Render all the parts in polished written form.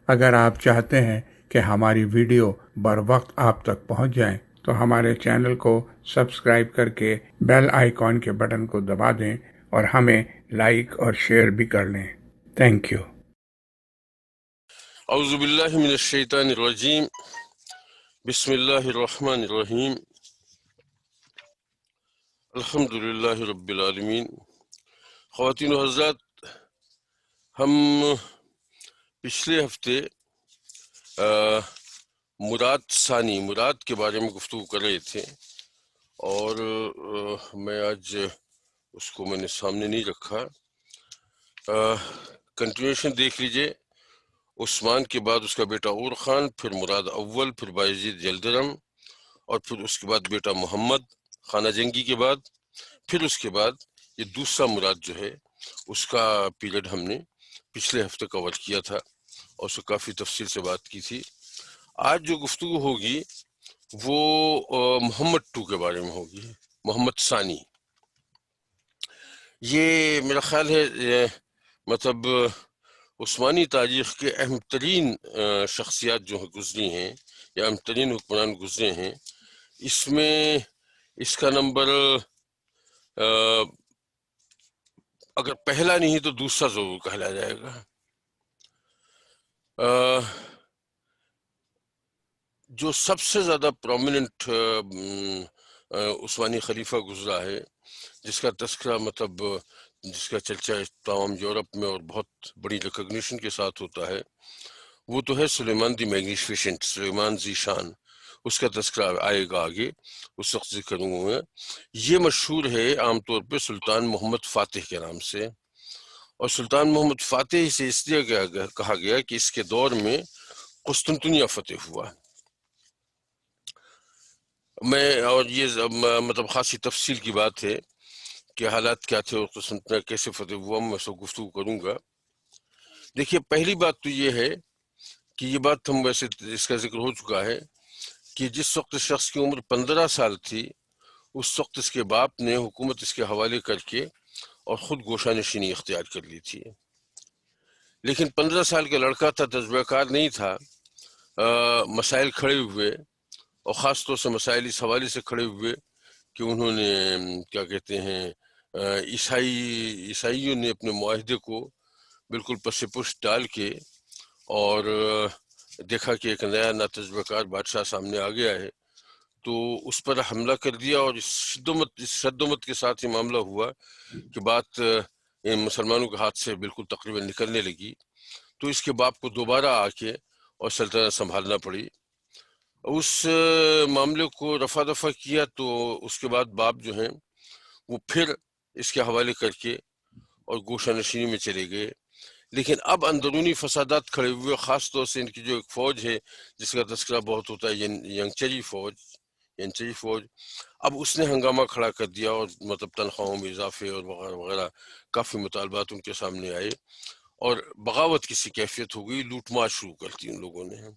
اگر آپ چاہتے ہیں کہ ہماری ویڈیو بر وقت آپ تک پہنچ جائیں تو ہمارے چینل کو سبسکرائب کر کے بیل آئیکن کے بٹن کو دبا دیں اور ہمیں لائک اور شیئر بھی کر لیں۔ Thank you. اعوذ باللہ من الشیطان الرجیم، بسم اللہ الرحمن الرحیم، الحمد للہ رب العالمین۔ خواتین و حضرات، ہم پچھلے ہفتے مراد کے بارے میں گفتگو کر رہے تھے، اور میں آج اس کو میں نے سامنے نہیں رکھا۔ کنٹینیوشن دیکھ لیجئے۔ عثمان کے بعد اس کا بیٹا اور خان، پھر مراد اول، پھر بایزید یلدرم، اور پھر اس کے بعد بیٹا محمد خانہ جنگی کے بعد، پھر اس کے بعد یہ دوسرا مراد جو ہے اس کا پیریڈ ہم نے پچھلے ہفتے کور کیا تھا اور اس کو کافی تفصیل سے بات کی تھی۔ آج جو گفتگو ہوگی وہ محمد 2 کے بارے میں ہوگی، محمد ثانی۔ یہ میرا خیال ہے مطلب عثمانی تاریخ کے اہم ترین شخصیات جو گزری ہیں یا اہم ترین حکمران گزرے ہیں، اس میں اس کا نمبر اگر پہلا نہیں تو دوسرا ضرور کہلا جائے گا۔ جو سب سے زیادہ پرومیننٹ عثمانی خلیفہ گزرا ہے، جس کا تذکرہ مطلب جس کا چرچا تمام یورپ میں اور بہت بڑی ریکگنیشن کے ساتھ ہوتا ہے، وہ تو ہے سلیمان دی میگنیفیشنٹ، سلیمان ذی شان۔ اس کا تذکرہ آئے گا آگے، اس وقت ذکر کروں گا۔ یہ مشہور ہے عام طور پہ سلطان محمد فاتح کے نام سے، اور سلطان محمد فاتح سے اس لیے کہا گیا کہ اس کے دور میں قسطنطنیہ فتح ہوا۔ اور یہ مطلب خاصی تفصیل کی بات ہے کہ حالات کیا تھے اور قسطنطنیہ کیسے فتح ہوا، میں سب گفتگو کروں گا۔ دیکھیے، پہلی بات تو یہ ہے کہ یہ بات ہم ویسے اس کا ذکر ہو چکا ہے کہ جس وقت شخص کی عمر 15 سال تھی، اس وقت اس کے باپ نے حکومت اس کے حوالے کر کے اور خود گوشہ نشینی اختیار کر لی تھی۔ لیکن 15 سال کا لڑکا تھا، تجربہ کار نہیں تھا۔ مسائل کھڑے ہوئے، اور خاص طور سے مسائل اس حوالے سے کھڑے ہوئے کہ انہوں نے کیا کہتے ہیں عیسائیوں نے اپنے معاہدے کو بالکل پس پشت ڈال کے اور دیکھا کہ ایک نیا ناتجربہ کار بادشاہ سامنے آ گیا ہے، تو اس پر حملہ کر دیا، اور اس شدت کے ساتھ یہ معاملہ ہوا کہ بات مسلمانوں کے ہاتھ سے بالکل تقریباً نکلنے لگی۔ تو اس کے باپ کو دوبارہ آ کے اور سلطنت سنبھالنا پڑی۔ اس معاملے کو رفع دفع کیا، تو اس کے بعد باپ جو ہیں وہ پھر اس کے حوالے کر کے اور گوشہ نشینی میں چلے گئے۔ لیکن اب اندرونی فسادات کھڑے ہوئے، خاص طور سے ان کی جو ایک فوج ہے جس کا تذکرہ بہت ہوتا ہے، ینچری فوج، اب اس نے ہنگامہ کھڑا کر دیا، اور مطلب تنخواہوں میں اضافے اور وغیرہ وغیرہ کافی مطالبات ان کے سامنے آئے، اور بغاوت کی سی کیفیت ہو گئی، لوٹ مار شروع کر دی ان لوگوں نے۔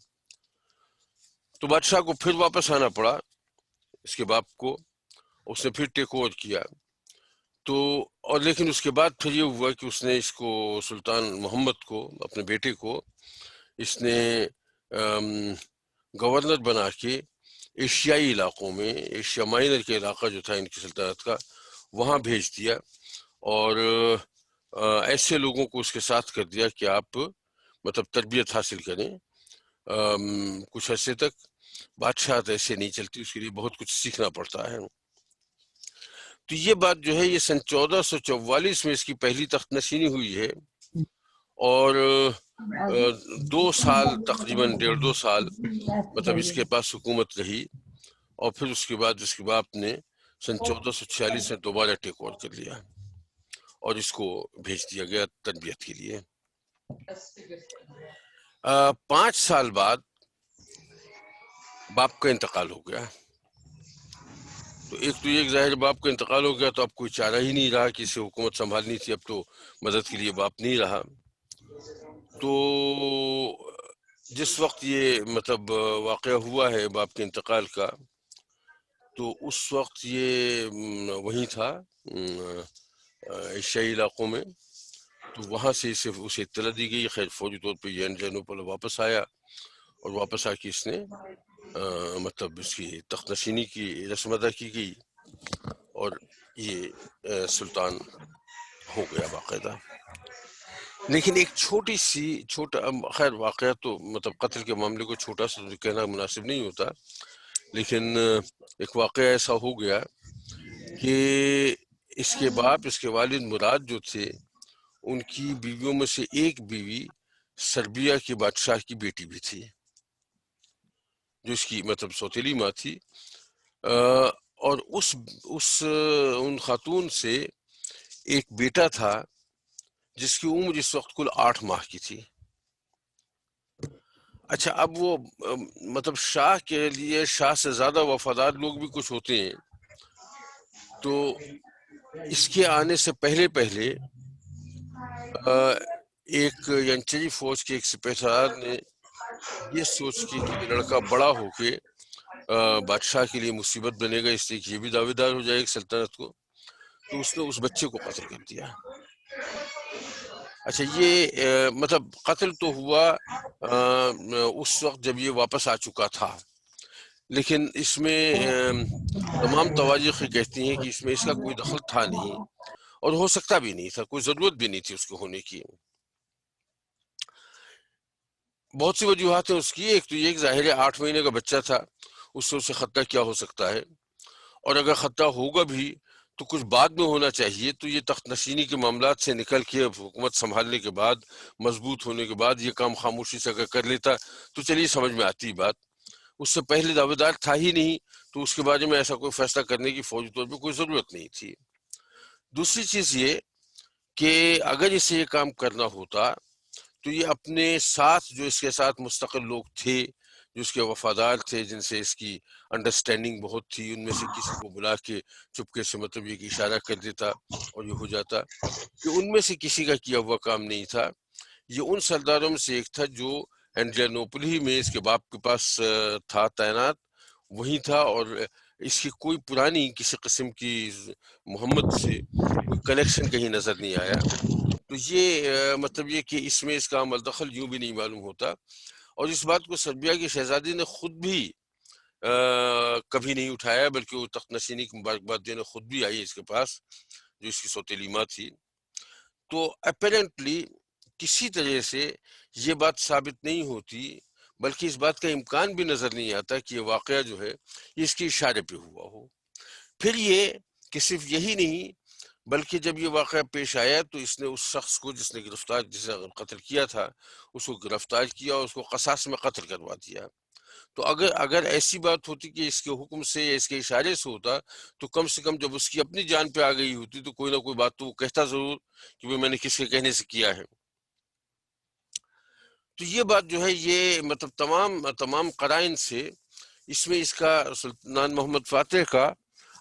تو بادشاہ کو پھر واپس آنا پڑا، اس کے باپ کو، اس نے پھر ٹیک اوور کیا۔ تو اور لیکن اس کے بعد پھر یہ ہوا کہ اس نے اس کو سلطان محمد کو، اپنے بیٹے کو، اس نے گورنر بنا کے ایشیائی علاقوں میں، ایشیا مائنر کے علاقہ جو تھا ان کی سلطنت کا، وہاں بھیج دیا، اور ایسے لوگوں کو اس کے ساتھ کر دیا کہ آپ مطلب تربیت حاصل کریں کچھ عرصے تک۔ بادشاہت ایسے نہیں چلتی، اس کے لیے بہت کچھ سیکھنا پڑتا ہے۔ تو یہ بات جو ہے، یہ سن 1444 میں اس کی پہلی تخت نشینی ہوئی ہے، اور 2 سال تقریباً 1.5-2 سال مطلب اس کے پاس حکومت رہی، اور پھر اس کے بعد اس کے باپ نے سن 1446 میں دوبارہ ٹیک اوور کر لیا، اور اس کو بھیج دیا گیا تربیت کے لیے۔ 5 سال بعد باپ کا انتقال ہو گیا۔ تو ایک تو یہ ظاہر باپ کا انتقال ہو گیا، تو اب کوئی چارہ ہی نہیں رہا کہ اسے حکومت سنبھالنی تھی، اب تو مدد کے لیے باپ نہیں رہا۔ تو جس وقت یہ مطلب واقعہ ہوا ہے باپ کے انتقال کا، تو اس وقت یہ وہیں تھا ایشیائی علاقوں میں، تو وہاں سے اسے اطلاع دی گئی. خیر فوجی طور پہ یہ اینڈریانوپل واپس آیا اور واپس آ کے اس نے مطلب اس کی تخت نشینی کی رسم ادا کی گئی اور یہ سلطان ہو گیا باقاعدہ. لیکن ایک چھوٹا خیر واقعہ تو مطلب قتل کے معاملے کو چھوٹا سا کہنا مناسب نہیں ہوتا، لیکن ایک واقعہ ایسا ہو گیا کہ اس کے باپ، اس کے والد مراد جو تھے، ان کی بیویوں میں سے ایک بیوی سربیا کے بادشاہ کی بیٹی بھی تھی، جو اس کی مطلب سوتیلی ماں تھی. اور ان خاتون سے ایک بیٹا تھا جس کی عمر اس وقت کل 8 ماہ کی تھی. اچھا، اب وہ مطلب شاہ کے لیے شاہ سے زیادہ وفادار لوگ بھی کچھ ہوتے ہیں. تو اس کے آنے سے پہلے ایک ینچری فوج کے ایک سپہ سالار نے یہ سوچ کے کہ یہ لڑکا بڑا ہو کے بادشاہ کے لیے مصیبت بنے گا، اس لیے کہ یہ بھی دعوے دار ہو جائے گا سلطنت کو، تو اس نے اس بچے کو قتل کر دیا. اچھا، یہ مطلب قتل تو ہوا اس وقت جب یہ واپس آ چکا تھا، لیکن اس میں تمام تواریخ کہتی ہیں کہ اس میں اس کا کوئی دخل تھا نہیں اور ہو سکتا بھی نہیں تھا، کوئی ضرورت بھی نہیں تھی اس کو ہونے کی. بہت سی وجوہات ہیں اس کی. ایک تو یہ کہ ظاہر ہے 8 مہینے کا بچہ تھا، اس سے اسے خطرہ کیا ہو سکتا ہے، اور اگر خطرہ ہوگا بھی تو کچھ بعد میں ہونا چاہیے. تو یہ تخت نشینی کے معاملات سے نکل کے حکومت سنبھالنے کے بعد، مضبوط ہونے کے بعد یہ کام خاموشی سے اگر کر لیتا تو چلیے سمجھ میں آتی بات. اس سے پہلے دعوے دار تھا ہی نہیں، تو اس کے بارے میں ایسا کوئی فیصلہ کرنے کی فوجی طور پہ کوئی ضرورت نہیں تھی. دوسری چیز یہ کہ اگر اسے یہ کام کرنا ہوتا تو یہ اپنے ساتھ جو اس کے ساتھ مستقل لوگ تھے، جو اس کے وفادار تھے، جن سے اس کی انڈرسٹینڈنگ بہت تھی، ان میں سے کسی کو بلا کے چپکے سے مطلب یہ کہ اشارہ کر دیتا اور یہ ہو جاتا. کہ ان میں سے کسی کا کیا ہوا کام نہیں تھا. یہ ان سرداروں میں سے ایک تھا جو اینڈریانوپل ہی میں اس کے باپ کے پاس تھا تعینات، وہی تھا، اور اس کی کوئی پرانی کسی قسم کی محمد سے کوئی کنیکشن کہیں نظر نہیں آیا. تو یہ مطلب یہ کہ اس میں اس کا عمل دخل یوں بھی نہیں معلوم ہوتا. اور اس بات کو سربیا کی شہزادی نے خود بھی کبھی نہیں اٹھایا، بلکہ وہ تخت نشینی کی مبارکباد دینے خود بھی آئی اس کے پاس، جو اس کی سوتیلی ماں تھی. تو اپیرنٹلی کسی طرح سے یہ بات ثابت نہیں ہوتی، بلکہ اس بات کا امکان بھی نظر نہیں آتا کہ یہ واقعہ جو ہے یہ اس کے اشارے پہ ہوا ہو. پھر یہ کہ صرف یہی نہیں، بلکہ جب یہ واقعہ پیش آیا تو اس نے اس شخص کو جسے قتل کیا تھا، اس کو گرفتار کیا اور اس کو قصاص میں قتل کروا دیا. تو اگر ایسی بات ہوتی کہ اس کے حکم سے یا اس کے اشارے سے ہوتا، تو کم سے کم جب اس کی اپنی جان پہ آ گئی ہوتی تو کوئی نہ کوئی بات تو وہ کہتا ضرور کہ میں نے کس کے کہنے سے کیا ہے. تو یہ بات جو ہے یہ مطلب تمام قرائن سے اس میں اس کا سلطان محمد فاتح کا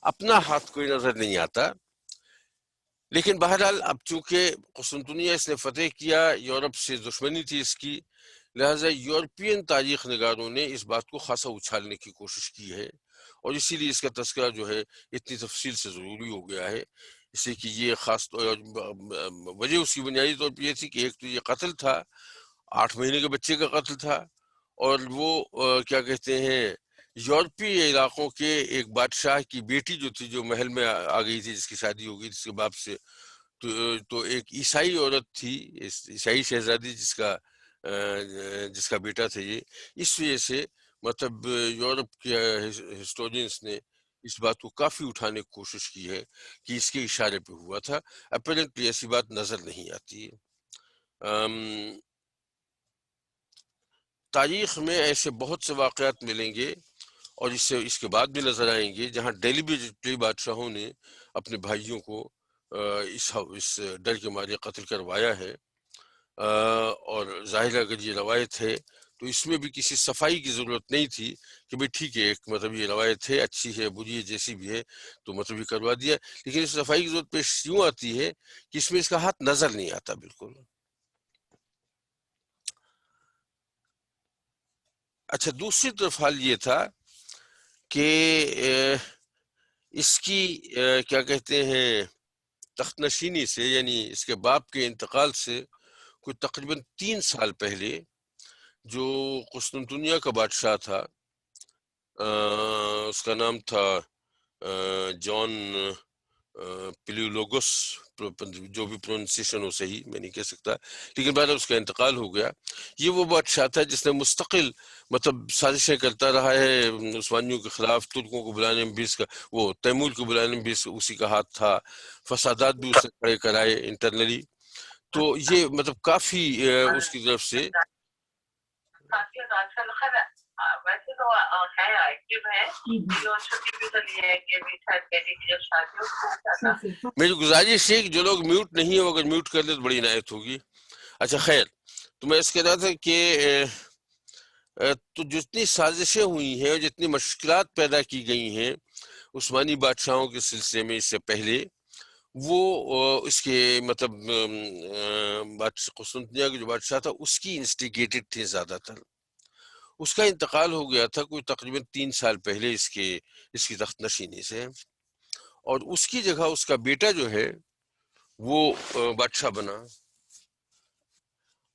اپنا ہاتھ کوئی نظر نہیں آتا. لیکن بہرحال اب چونکہ قسطنطنیہ اس نے فتح کیا، یورپ سے دشمنی تھی اس کی، لہٰذا یورپین تاریخ نگاروں نے اس بات کو خاصا اچھالنے کی کوشش کی ہے، اور اسی لیے اس کا تذکرہ جو ہے اتنی تفصیل سے ضروری ہو گیا ہے. اس لیے کہ یہ خاص وجہ اس کی بنیادی طور پہ یہ تھی کہ ایک تو یہ قتل تھا، 8 مہینے کے بچے کا قتل تھا، اور وہ کیا کہتے ہیں یورپی علاقوں کے ایک بادشاہ کی بیٹی جو تھی، جو محل میں آ گئی تھی، جس کی شادی ہو گئی جس کے باپ سے، تو ایک عیسائی عورت تھی، عیسائی شہزادی جس کا بیٹا تھا یہ. اس وجہ سے مطلب یورپ کے ہسٹورینس نے اس بات کو کافی اٹھانے کی کوشش کی ہے کہ اس کے اشارے پہ ہوا تھا. اپیرنٹلی ایسی بات نظر نہیں آتی ہے. تاریخ میں ایسے بہت سے واقعات ملیں گے اور اس کے بعد بھی نظر آئیں گے جہاں ڈیلیبریٹلی بادشاہوں نے اپنے بھائیوں کو اس ڈر کے مارے قتل کروایا ہے. اور ظاہر اگر یہ روایت ہے تو اس میں بھی کسی صفائی کی ضرورت نہیں تھی کہ بھئی ٹھیک ہے، ایک مطلب یہ روایت ہے، اچھی ہے، بری ہے، جیسی بھی ہے، تو مطلب یہ کروا دیا. لیکن اس صفائی کی ضرورت پیش یوں آتی ہے کہ اس میں اس کا ہاتھ نظر نہیں آتا بالکل. اچھا، دوسری طرف حال یہ تھا کہ اس کی کیا کہتے ہیں تخت نشینی سے یعنی اس کے باپ کے انتقال سے کوئی تقریباً 3 سال پہلے جو قسطنطنیہ کا بادشاہ تھا، اس کا نام تھا جان پلیولوگس، جو بھی پروننسیشن ہو صحیح میں نہیں کہہ سکتا، لیکن بعد اس کا انتقال ہو گیا. یہ وہ بادشاہ تھا جس نے مستقل مطلب سازشیں کرتا رہا ہے عثمانیوں کے خلاف. ترکوں کو بلانے میں بھی اس کا، وہ تیمور کو بلانے میں بھی اسی کا ہاتھ تھا، فسادات بھی اس نے کھڑے کرائے انٹرنلی. تو یہ مطلب کافی اس کی طرف سے ویسے تو ہے ایکٹیو ہے، چھٹی بھی تو لی ہے کہ بیٹی کی جب شادی ہو. میری گزارش ہے کہ جو لوگ میوٹ نہیں ہیں وہ اگر میوٹ کر لیں تو بڑی عنایت ہوگی. اچھا خیر، تو میں اس کہہ رہا تھا کہ تو جتنی سازشیں ہوئی ہیں اور جتنی مشکلات پیدا کی گئی ہیں عثمانی بادشاہوں کے سلسلے میں اس سے پہلے، وہ اس کے مطلب قسطنطنیہ کے جو بادشاہ تھا اس کی انسٹیگیٹڈ تھے زیادہ تر. اس کا انتقال ہو گیا تھا کوئی تقریباً 3 سال پہلے اس کی تخت نشینی سے، اور اس کی جگہ اس کا بیٹا جو ہے وہ بادشاہ بنا.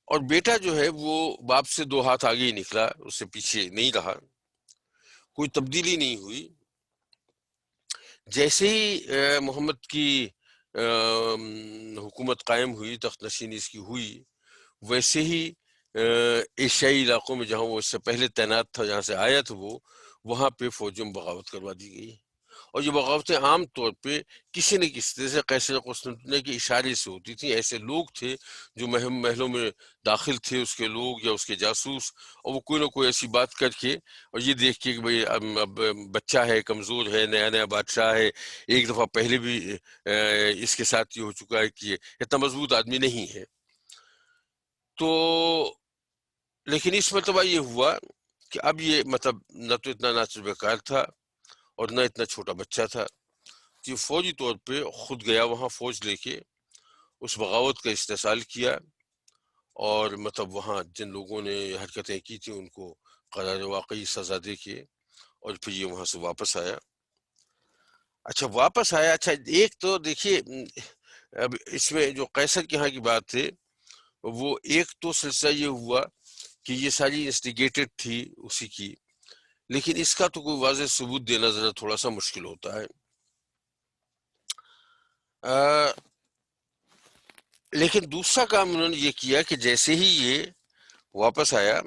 اور بیٹا جو ہے وہ باپ سے 2 ہاتھ آگے ہی نکلا، اس سے پیچھے نہیں رہا، کوئی تبدیلی نہیں ہوئی. جیسے ہی محمد کی حکومت قائم ہوئی، تخت نشینی اس کی ہوئی، ویسے ہی ایشیائی علاقوں میں جہاں وہ اس سے پہلے تعینات تھا، جہاں سے آیا تھا وہ، وہاں پہ فوجوں میں بغاوت کروا دی گئی. اور یہ بغاوتیں عام طور پہ کسی نہ کسی طرح سے قیصر قسطنطنیہ کے اشارے سے ہوتی تھیں. ایسے لوگ تھے جو محلوں میں داخل تھے، اس کے لوگ یا اس کے جاسوس، اور وہ کوئی نہ کوئی ایسی بات کر کے اور یہ دیکھ کے کہ بھئی اب بچہ ہے، کمزور ہے، نیا نیا بادشاہ ہے، ایک دفعہ پہلے بھی اس کے ساتھ یہ ہو چکا ہے کہ یہ اتنا مضبوط آدمی نہیں ہے. تو لیکن اس مرتبہ یہ ہوا کہ اب یہ مطلب نہ تو اتنا ناچر بیکار تھا اور نہ اتنا چھوٹا بچہ تھا کہ فوجی طور پہ خود گیا وہاں، فوج لے کے اس بغاوت کا استحصال کیا، اور مطلب وہاں جن لوگوں نے حرکتیں کی تھیں ان کو قرار واقعی سزا دے کے، اور پھر یہ وہاں سے واپس آیا. اچھا واپس آیا. اچھا ایک تو دیکھیے، اب اس میں جو قیصر کے ہاں کی بات ہے، وہ ایک تو سلسلہ یہ ہوا کہ یہ ساری انسٹیگیٹڈ تھی اسی کی، لیکن اس کا تو کوئی واضح ثبوت دینا ذرا تھوڑا سا مشکل ہوتا ہے. لیکن دوسرا کام انہوں نے یہ کیا کہ جیسے ہی یہ واپس آیا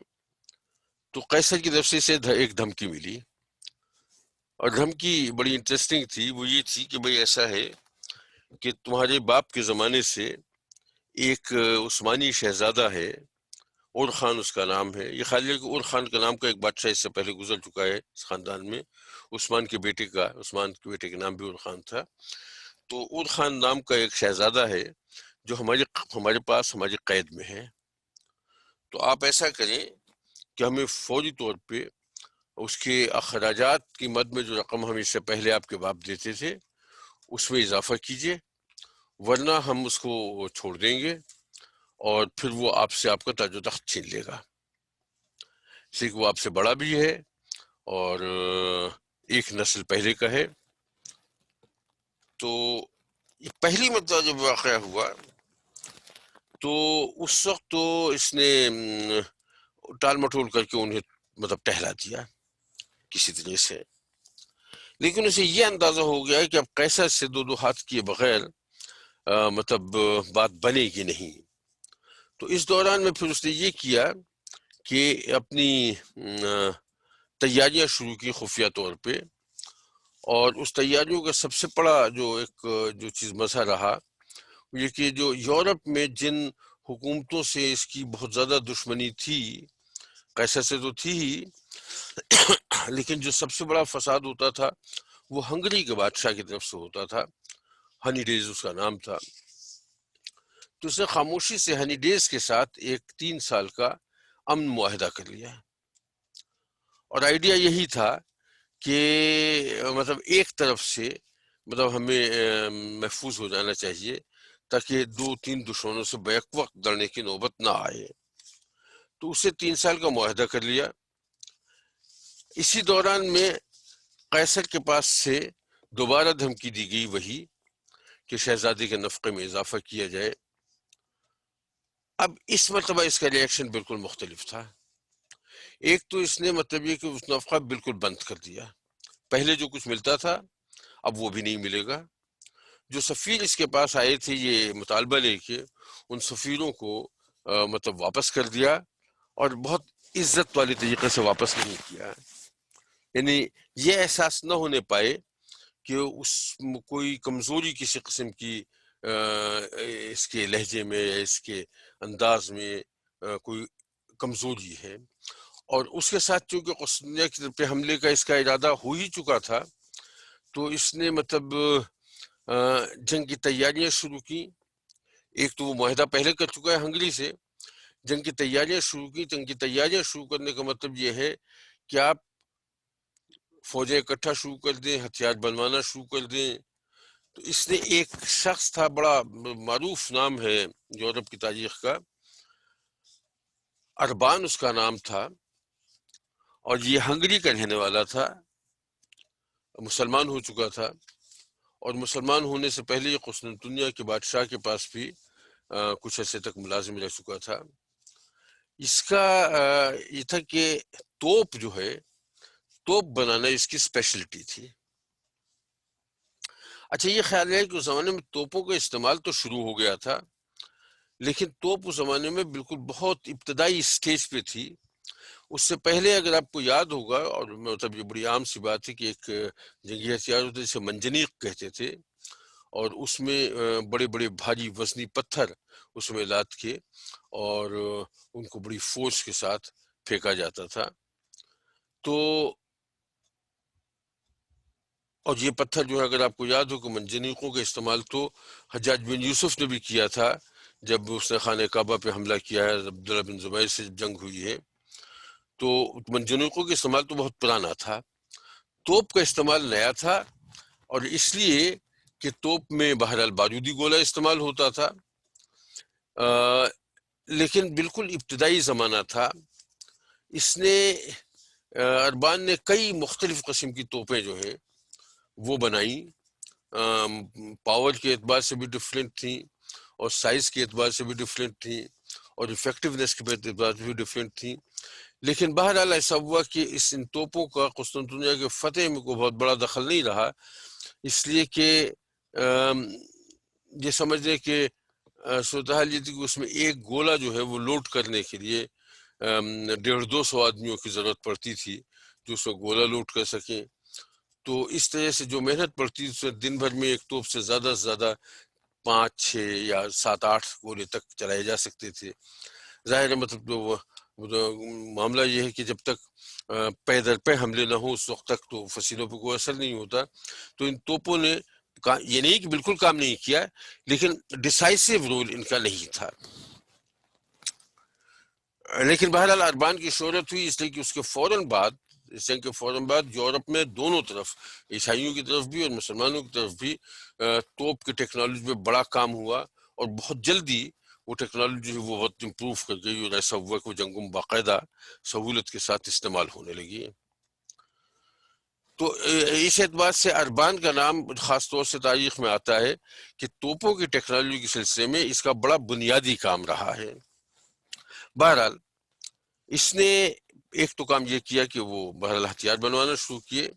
تو قیصر کی طرف سے اسے ایک دھمکی ملی، اور دھمکی بڑی انٹرسٹنگ تھی. وہ یہ تھی کہ بھئی ایسا ہے کہ تمہارے باپ کے زمانے سے ایک عثمانی شہزادہ ہے، اور خان اس کا نام ہے. یہ خیال ہے کہ اور خان کا نام کا ایک بادشاہ اس سے پہلے گزر چکا ہے اس خاندان میں، عثمان کے بیٹے کے نام بھی اور خان تھا. تو اور خان نام کا ایک شہزادہ ہے جو ہمارے پاس ہماری قید میں ہے. تو آپ ایسا کریں کہ ہمیں فوری طور پہ اس کے اخراجات کی مد میں جو رقم ہم اس سے پہلے آپ کے باپ دیتے تھے اس میں اضافہ کیجئے، ورنہ ہم اس کو چھوڑ دیں گے اور پھر وہ آپ سے آپ کا تاج و تخت چھین لے گا. اس لیے کہ وہ آپ سے بڑا بھی ہے اور ایک نسل پہلے کا ہے. تو یہ پہلی مرتبہ جب واقعہ ہوا تو اس وقت تو اس نے ٹال مٹول کر کے انہیں مطلب ٹہلا دیا کسی طرح سے، لیکن اسے یہ اندازہ ہو گیا کہ اب قیصر سے 2 ہاتھ کیے بغیر مطلب بات بنے گی نہیں. تو اس دوران میں پھر اس نے یہ کیا کہ اپنی تیاریاں شروع کی خفیہ طور پہ، اور اس تیاریوں کا سب سے بڑا جو چیز مسئلہ رہا یہ کہ جو یورپ میں جن حکومتوں سے اس کی بہت زیادہ دشمنی تھی، قیصر سے تو تھی ہی، لیکن جو سب سے بڑا فساد ہوتا تھا وہ ہنگری کے بادشاہ کی طرف سے ہوتا تھا. ہنی ڈیز اس کا نام تھا. تو اس نے خاموشی سے ہنی ڈیز کے ساتھ ایک 3 سال کا امن معاہدہ کر لیا، اور آئیڈیا یہی تھا کہ مطلب ایک طرف سے مطلب ہمیں محفوظ ہو جانا چاہیے تاکہ 2-3 دشمنوں سے بیک وقت لڑنے کی نوبت نہ آئے. تو اسے 3 سال کا معاہدہ کر لیا. اسی دوران میں قیصر کے پاس سے دوبارہ دھمکی دی گئی وہی کہ شہزادی کے نفقے میں اضافہ کیا جائے. اب اس مرتبہ اس کا ریئیکشن بالکل مختلف تھا. ایک تو اس نے مطلب یہ کہ اس نفقہ بالکل بند کر دیا. پہلے جو کچھ ملتا تھا اب وہ بھی نہیں ملے گا. جو سفیر اس کے پاس آئے تھے یہ مطالبہ لے کے, ان سفیروں کو مطلب واپس کر دیا, اور بہت عزت والے طریقے سے واپس نہیں کیا. یعنی یہ احساس نہ ہونے پائے کہ اس کوئی کمزوری کسی قسم کی اس کے لہجے میں یا اس کے انداز میں کوئی کمزوری ہے. اور اس کے ساتھ چونکہ قسطنطنیہ کی طرف حملے کا اس کا ارادہ ہو ہی چکا تھا, تو اس نے مطلب جنگ کی تیاریاں شروع کی. ایک تو وہ معاہدہ پہلے کر چکا ہے ہنگری سے, جنگ کی تیاریاں شروع کی. جنگ کی تیاریاں شروع کرنے کا مطلب یہ ہے کہ آپ فوجیں اکٹھا شروع کر دیں, ہتھیار بنوانا شروع کر دیں. تو اس نے ایک شخص تھا, بڑا معروف نام ہے یورپ کی تاریخ کا, اربان اس کا نام تھا, اور یہ ہنگری کا رہنے والا تھا, مسلمان ہو چکا تھا, اور مسلمان ہونے سے پہلے یہ قسطنطنیہ کے بادشاہ کے پاس بھی کچھ عرصے تک ملازم رہ چکا تھا. اس کا یہ تھا کہ توپ جو ہے, توپ بنانا اس کی اسپیشلٹی تھی. اچھا یہ خیال ہے کہ اس زمانے میں توپوں کا استعمال تو شروع ہو گیا تھا, لیکن توپ اس زمانے میں بالکل بہت ابتدائی اسٹیج پہ تھی. اس سے پہلے اگر آپ کو یاد ہوگا, اور مطلب یہ بڑی عام سی بات ہے کہ ایک جنگی ہتھیار ہوتے جسے منجنیق کہتے تھے, اور اس میں بڑے بڑے بھاری وزنی پتھر اس میں لاد کے اور ان کو بڑی فورس کے ساتھ پھینکا جاتا تھا. تو اور یہ پتھر جو ہے, اگر آپ کو یاد ہو کہ منجنیقوں کا استعمال تو حجاج بن یوسف نے بھی کیا تھا جب اس نے خانہ کعبہ پہ حملہ کیا ہے, عبداللہ بن زبیر سے جنگ ہوئی ہے. تو منجنیقوں کا استعمال تو بہت پرانا تھا, توپ کا استعمال نیا تھا, اور اس لیے کہ توپ میں بہرحال بارودی گولہ استعمال ہوتا تھا. لیکن بالکل ابتدائی زمانہ تھا. اس نے اربان نے کئی مختلف قسم کی توپیں جو ہیں وہ بنائیں, پاور کے اعتبار سے بھی ڈفرینٹ تھیں, اور سائز کے اعتبار سے بھی ڈفرینٹ تھیں, اور افیکٹونیس کے اعتبار سے بھی ڈفرینٹ تھیں. لیکن بہرحال ایسا ہوا کہ ان توپوں کا قسطنطنیہ کے فتح میں کوئی بہت بڑا دخل نہیں رہا, اس لیے کہ یہ سمجھ لیں کہ صورتحال یہ تھی کہ اس میں ایک گولہ جو ہے وہ لوڈ کرنے کے لیے 150-200 آدمیوں کی ضرورت پڑتی تھی جو اس میں گولہ لوڈ کر سکیں. تو اس طرح سے جو محنت پڑتی تھی, دن بھر میں ایک توپ سے زیادہ 5-6 یا 7-8 گولے تک چلائے جا سکتے تھے. ظاہر ہے مطلب معاملہ یہ ہے کہ جب تک پے در پے حملے نہ ہوں اس وقت تک تو فصیلوں پہ کوئی اثر نہیں ہوتا. تو ان توپوں نے یہ نہیں کہ بالکل کام نہیں کیا, لیکن ڈیسائسو رول ان کا نہیں تھا. لیکن بہرحال اربان کی شہرت ہوئی اس لیے کہ اس کے فوراً بعد, اس جنگ کے فوراً بعد یورپ میں دونوں طرف, عیسائیوں کی طرف بھی اور مسلمانوں کی طرف بھی, توپ کی ٹیکنالوجی پہ بڑا کام ہوا, اور بہت جلدی وہ ٹیکنالوجی وہ بہت امپروو کر گئی, اور ایسا ہوا کہ وہ جنگوں میں باقاعدہ سہولت کے ساتھ استعمال ہونے لگی. تو اس اعتبار سے اربان کا نام خاص طور سے تاریخ میں آتا ہے کہ توپوں کی ٹیکنالوجی کے سلسلے میں اس کا بڑا بنیادی کام رہا ہے. بہرحال اس نے ایک تو کام یہ کیا کہ وہ بہرحال ہتھیار بنوانا شروع کیے.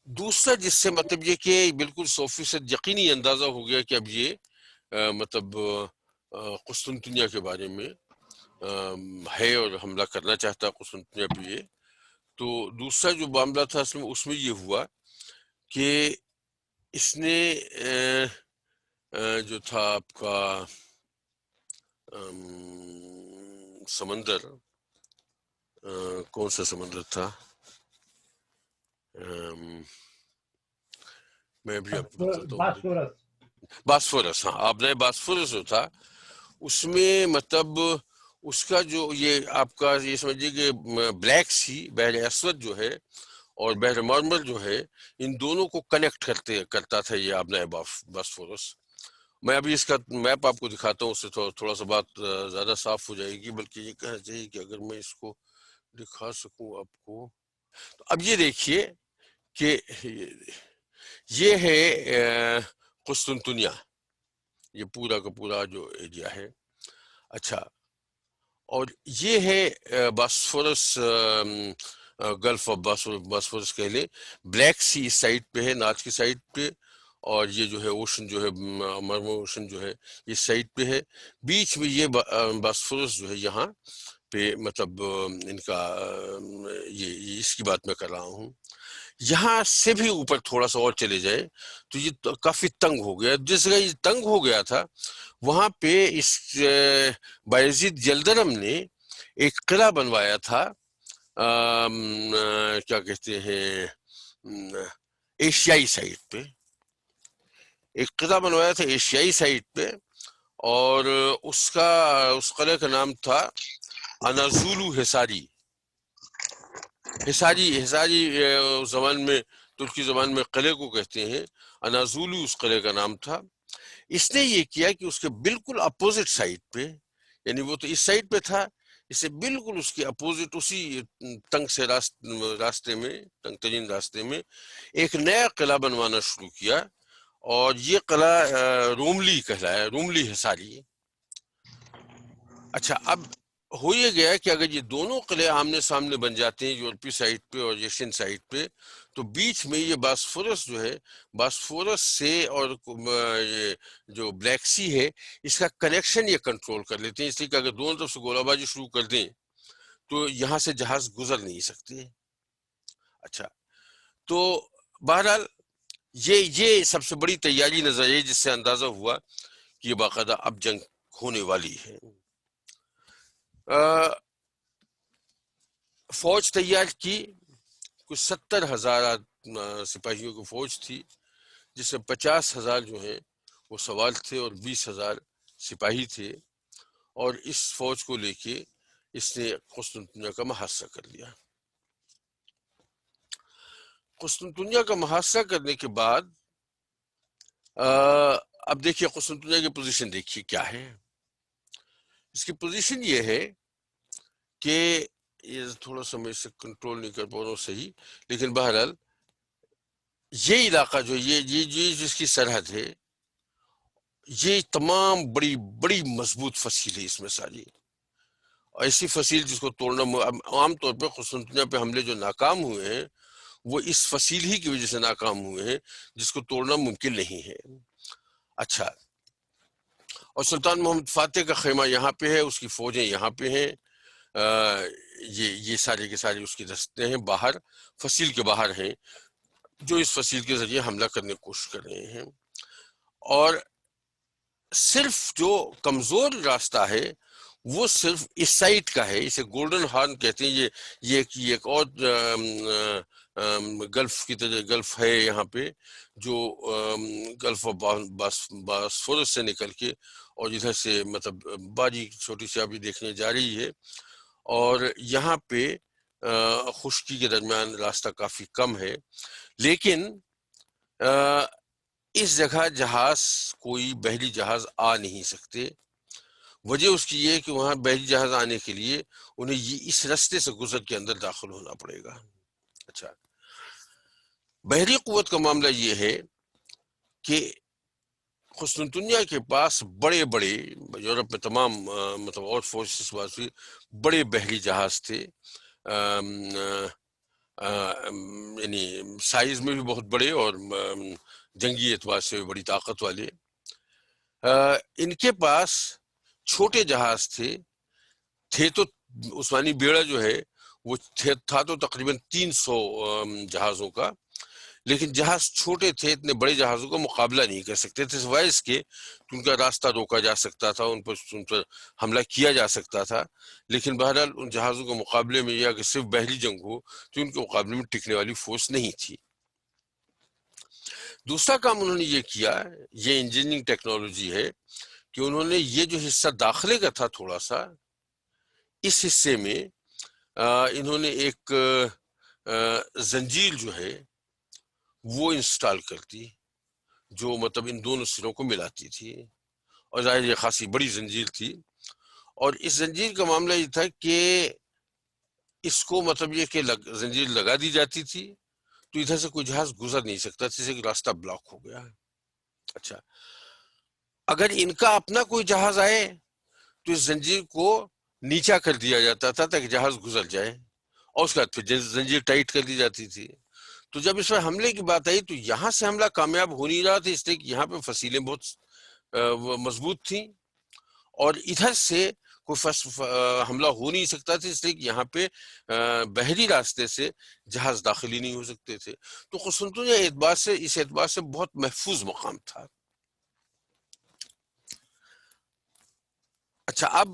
دوسرا جس سے مطلب یہ کہ بالکل 100% یقینی اندازہ ہو گیا کہ اب یہ مطلب قسطنطنیہ کے بارے میں ہے اور حملہ کرنا چاہتا قسطنطنیہ پہ یہ. تو دوسرا جو معاملہ تھا اس میں یہ ہوا کہ اس نے جو تھا آپ کا سمندر, کون سا سمندر تھا, میں بھی آپ کو بتاتا ہوں, باسفورس. ہاں آبنائے باسفورس جو تھا اس میں مطلب اس کا جو یہ آپ کا یہ سمجھیے کہ بلیک سی, بحر اسود جو ہے اور بحر مرمر جو ہے, ان دونوں کو کنیکٹ کرتا تھا یہ آبنائے باسفورس. میں ابھی اس کا میپ آپ کو دکھاتا ہوں, اس سے تھوڑا سا بات زیادہ صاف ہو جائے گی. بلکہ یہ کہنا چاہیے کہ اگر میں اس کو دکھا سکوں آپ کو, تو اب یہ دیکھیے کہ یہ ہے قسطنطنیہ، یہ پورا کا پورا جو ایریا ہے. اچھا، اور یہ ہے باسفورس، گلف آف باسفورس کہہ لیں. بلیک سی اس سائڈ پہ ہے، نارتھ کی سائڈ پہ، اور یہ جو ہے اوشن جو ہے مرمر اوشن جو ہے اس سائڈ پہ ہے. بیچ میں یہ باسفورس جو ہے یہاں پہ مطلب ان کا یہ اس کی بات میں کر رہا ہوں. یہاں سے بھی اوپر تھوڑا سا اور چلے جائے تو یہ کافی تنگ ہو گیا. جس جگہ یہ تنگ ہو گیا تھا وہاں پہ اس بایزید یلدرم نے ایک قلعہ بنوایا تھا، کیا کہتے ہیں، ایشیائی سائڈ پہ ایک قلعہ بنوایا تھا ایشیائی سائڈ پہ، اور اس قلعے کا نام تھا انازولو حصاری. حصاری زبان میں، ترکی زبان میں قلعے کو کہتے ہیں. انازولو اس قلعے کا نام تھا. اس نے یہ کیا کہ اس کے بالکل اپوزٹ سائڈ پہ، یعنی وہ تو اس سائڈ پہ تھا، اس سے بالکل اس کے اپوزٹ اسی تنگ سے راستے میں، تنگ ترین راستے میں ایک نیا قلعہ بنوانا شروع کیا، اور یہ قلعہ روملی کہلایا، روملی حصاری. اچھا، اب ہو یہ گیا کہ اگر یہ دونوں قلعے آمنے سامنے بن جاتے ہیں، یورپی سائڈ پہ اور ایشین سائڈ پہ، تو بیچ میں یہ باسفورس جو ہے، باسفورس سے اور یہ جو بلیک سی ہے اس کا کنیکشن یہ کنٹرول کر لیتے ہیں. اس لیے کہ اگر دونوں طرف سے گولہ بازی شروع کر دیں تو یہاں سے جہاز گزر نہیں سکتے. اچھا، تو بہرحال یہ سب سے بڑی تیاری نظر آئی جس سے اندازہ ہوا کہ یہ باقاعدہ اب جنگ ہونے والی ہے. فوج تیار کی، کچھ 70,000 سپاہیوں کی فوج تھی، جس میں 50,000 جو ہیں وہ سوار تھے اور 20,000 سپاہی تھے. اور اس فوج کو لے کے اس نے قسطنطنیہ کا محاصرہ کر لیا. قسطنطنیہ کا محاصرہ کرنے کے بعد اب دیکھیے قسطنطنیہ کی پوزیشن دیکھیے کیا ہے. اس کی پوزیشن یہ ہے کہ یہ تھوڑا سا میں اسے کنٹرول نہیں کر پا رہا ہوں صحیح، لیکن بہرحال یہ علاقہ جو یہ جس کی سرحد ہے، یہ تمام بڑی بڑی مضبوط فصیل ہے اس میں ساری. ایسی فصیل جس کو توڑنا، عام طور پہ قسطنطنیہ پہ حملے جو ناکام ہوئے ہیں وہ اس فصیل ہی کی وجہ سے ناکام ہوئے ہیں جس کو توڑنا ممکن نہیں ہے. اچھا، اور سلطان محمد فاتح کا خیمہ یہاں پہ ہے، اس کی فوجیں یہاں پہ ہیں، یہ سارے کے سارے اس کے دستے ہیں باہر، فصیل کے باہر ہیں، جو اس فصیل کے ذریعے حملہ کرنے کی کوشش کر رہے ہیں. اور صرف جو کمزور راستہ ہے وہ صرف اس سائٹ کا ہے، اسے گولڈن ہارن کہتے ہیں. یہ ایک اور گلف کی طرح گلف ہے یہاں پہ، جو گلف آف باسفورس سے نکل کے اور ادھر سے مطلب باری چھوٹی سی ابھی دیکھنے جا رہی ہے. اور یہاں پہ خشکی کے درمیان راستہ کافی کم ہے، لیکن اس جگہ جہاز، کوئی بحری جہاز آ نہیں سکتے. وجہ اس کی یہ کہ وہاں بحری جہاز آنے کے لیے انہیں اس راستے سے گزر کے اندر داخل ہونا پڑے گا. اچھا، بحری قوت کا معاملہ یہ ہے کہ قسطنطنیہ کے پاس بڑے بڑے، یورپ میں تمام مطلب اور فورسز واسی بڑے بحری جہاز تھے، یعنی سائز میں بھی بہت بڑے اور جنگی اعتبار سے بھی بڑی طاقت والے. ان کے پاس چھوٹے جہاز تھے تو عثمانی بیڑا جو ہے وہ تھا تو تقریباً 300 جہازوں کا، لیکن جہاز چھوٹے تھے، اتنے بڑے جہازوں کا مقابلہ نہیں کر سکتے تھے، سوائے اس کے کہ ان کا راستہ روکا جا سکتا تھا، ان پر حملہ کیا جا سکتا تھا. لیکن بہرحال ان جہازوں کے مقابلے میں یا کہ صرف بحری جنگ ہو تو ان کے مقابلے میں ٹکنے والی فورس نہیں تھی. دوسرا کام انہوں نے یہ کیا، یہ انجینئرنگ ٹیکنالوجی ہے کہ انہوں نے یہ جو حصہ داخلے کا تھا تھوڑا سا، اس حصے میں انہوں نے ایک زنجیر جو ہے وہ انسٹال کر دی، جو مطلب ان دونوں سروں کو ملاتی تھی، اور ظاہر یہ خاصی بڑی زنجیر تھی. اور اس زنجیر کا معاملہ یہ تھا کہ اس کو مطلب یہ کہ زنجیر لگا دی جاتی تھی تو ادھر سے کوئی جہاز گزر نہیں سکتا، جیسے کہ راستہ بلاک ہو گیا. اچھا، اگر ان کا اپنا کوئی جہاز آئے تو اس زنجیر کو نیچا کر دیا جاتا تھا تاکہ جہاز گزر جائے، اور اس کے بعد پھر زنجیر ٹائٹ کر دی جاتی تھی. تو جب اس میں حملے کی بات آئی تو یہاں سے حملہ کامیاب ہو نہیں رہا تھا، اس لیے کہ یہاں پہ فصیلیں بہت مضبوط تھیں، اور ادھر سے کوئی حملہ ہو نہیں سکتا تھا، اس لیے کہ یہاں پہ بحری راستے سے جہاز داخلی نہیں ہو سکتے تھے. تو قسطنطنیہ اس اعتبار سے بہت محفوظ مقام تھا. اچھا، اب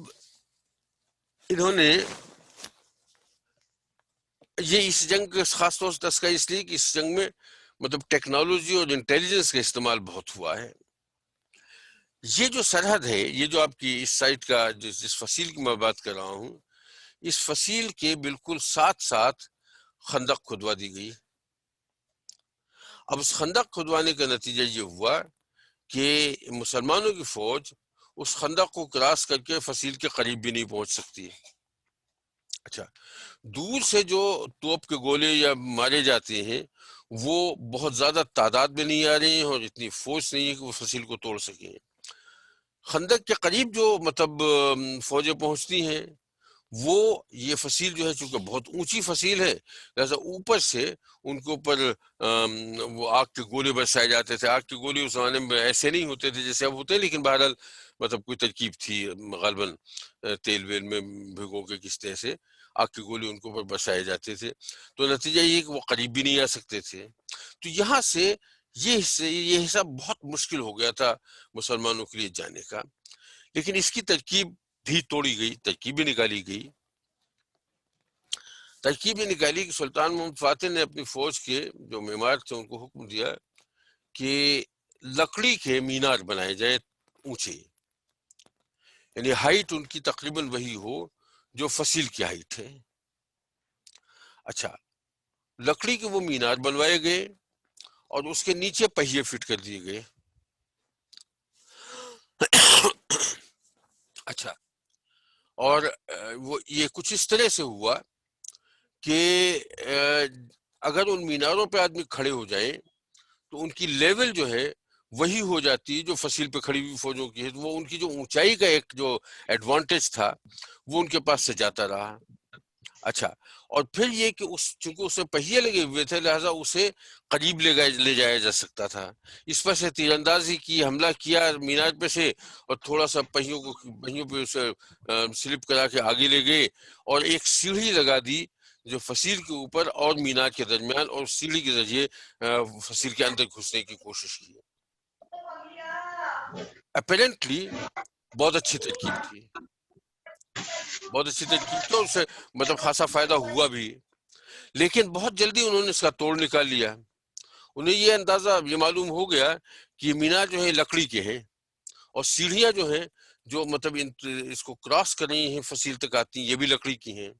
انہوں نے یہ اس جنگ خاص طور سے تذکرہ اس لیے کہ اس جنگ میں مطلب ٹیکنالوجی اور انٹیلیجنس کا استعمال بہت ہوا ہے. یہ جو سرحد ہے، یہ جو آپ کی اس سائٹ کا جس فصیل کی میں بات کر رہا ہوں، اس فصیل کے بالکل ساتھ ساتھ خندق کھدوا دی گئی. اب اس خندق کھدوانے کا نتیجہ یہ ہوا کہ مسلمانوں کی فوج اس خندق کو کراس کر کے فصیل کے قریب بھی نہیں پہنچ سکتی. اچھا، دور سے جو توپ کے گولے یا مارے جاتے ہیں وہ بہت زیادہ تعداد میں نہیں آ رہے ہیں، اور اتنی فوج نہیں ہے کہ وہ فصیل کو توڑ سکیں. خندق کے قریب جو مطلب فوجیں پہنچتی ہیں، وہ یہ فصیل جو ہے چونکہ بہت اونچی فصیل ہے، لہذا اوپر سے ان کے اوپر وہ آگ کے گولے برسائے جاتے تھے. آگ کے گولے اس زمانے میں ایسے نہیں ہوتے تھے جیسے اب ہوتے ہیں، لیکن بہرحال مطلب کوئی ترکیب تھی غالباً تیل ویل میں بھگو کے کس طرح سے آگ کے گولے ان کے اوپر برسائے جاتے تھے. تو نتیجہ یہ کہ وہ قریب بھی نہیں آ سکتے تھے. تو یہاں سے یہ حصہ بہت مشکل ہو گیا تھا مسلمانوں کے لیے جانے کا. لیکن اس کی ترکیب بھی توڑی گئی، ترکیب بھی نکالی گئی. ترکیب یہ نکالی کہ سلطان محمد فاتح نے اپنی فوج کے جو معمار تھے ان کو حکم دیا کہ لکڑی کے مینار بنائے جائیں اونچے، یعنی ہائٹ ان کی تقریباً وہی ہو جو فصیل کی ہائٹ ہے. اچھا، لکڑی کے وہ مینار بنوائے گئے اور اس کے نیچے پہیے فٹ کر دیے گئے. اچھا، اور وہ یہ کچھ اس طرح سے ہوا کہ اگر ان میناروں پہ آدمی کھڑے ہو جائیں تو ان کی لیول جو ہے وہی ہو جاتی ہے جو فصیل پہ کھڑی ہوئی فوجوں کی ہے. تو وہ ان کی جو اونچائی کا ایک جو ایڈوانٹیج تھا وہ ان کے پاس سے جاتا رہا. اچھا، اور پھر یہ کہ چونکہ اس میں پہیے لگے ہوئے تھے لہٰذا اسے قریب لے جایا جا سکتا تھا. اس پر سے تیر اندازی کی، حملہ کیا مینار پہ سے، اور تھوڑا سا پہیوں پہ اسے سلپ کرا کے آگے لے گئے، اور ایک سیڑھی لگا دی جو فصیل کے اوپر اور مینار کے درمیان، اور سیڑھی کے ذریعے فصیل کے اندر گھسنے کی کوشش کی. اپیرنٹلی بہت اچھی ترکیب تھی، بہت اچھی ترکیب تھی، اور اس سے مطلب خاصا فائدہ ہوا بھی. لیکن بہت جلدی انہوں نے اس کا توڑ نکال لیا. انہیں یہ اندازہ یہ معلوم ہو گیا کہ مینار جو ہے لکڑی کے ہیں، اور سیڑھیاں جو ہیں جو مطلب اس کو کراس کر رہی ہیں فصیل تک آتی ہیں، یہ بھی لکڑی کی ہیں.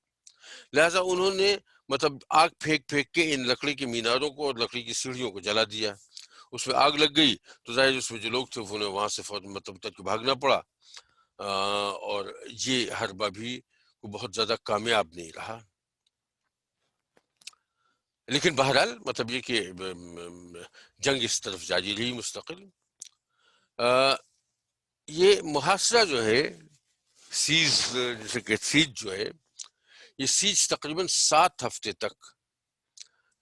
لہٰذا انہوں نے مطلب آگ پھینک کے ان لکڑی کے میناروں کو اور لکڑی کی سیڑھیوں کو جلا دیا. اس میں آگ لگ گئی تو ظاہر اس میں جو لوگ تھے انہیں وہاں سے مطلب تک بھاگنا پڑا، اور یہ حربہ بھی بہت زیادہ کامیاب نہیں رہا. لیکن بہرحال مطلب یہ کہ جنگ اس طرف جاری رہی مستقل. یہ محاصرہ جو ہے جیسے کہ سیج جو ہے، یہ سیج تقریباً 7 ہفتے تک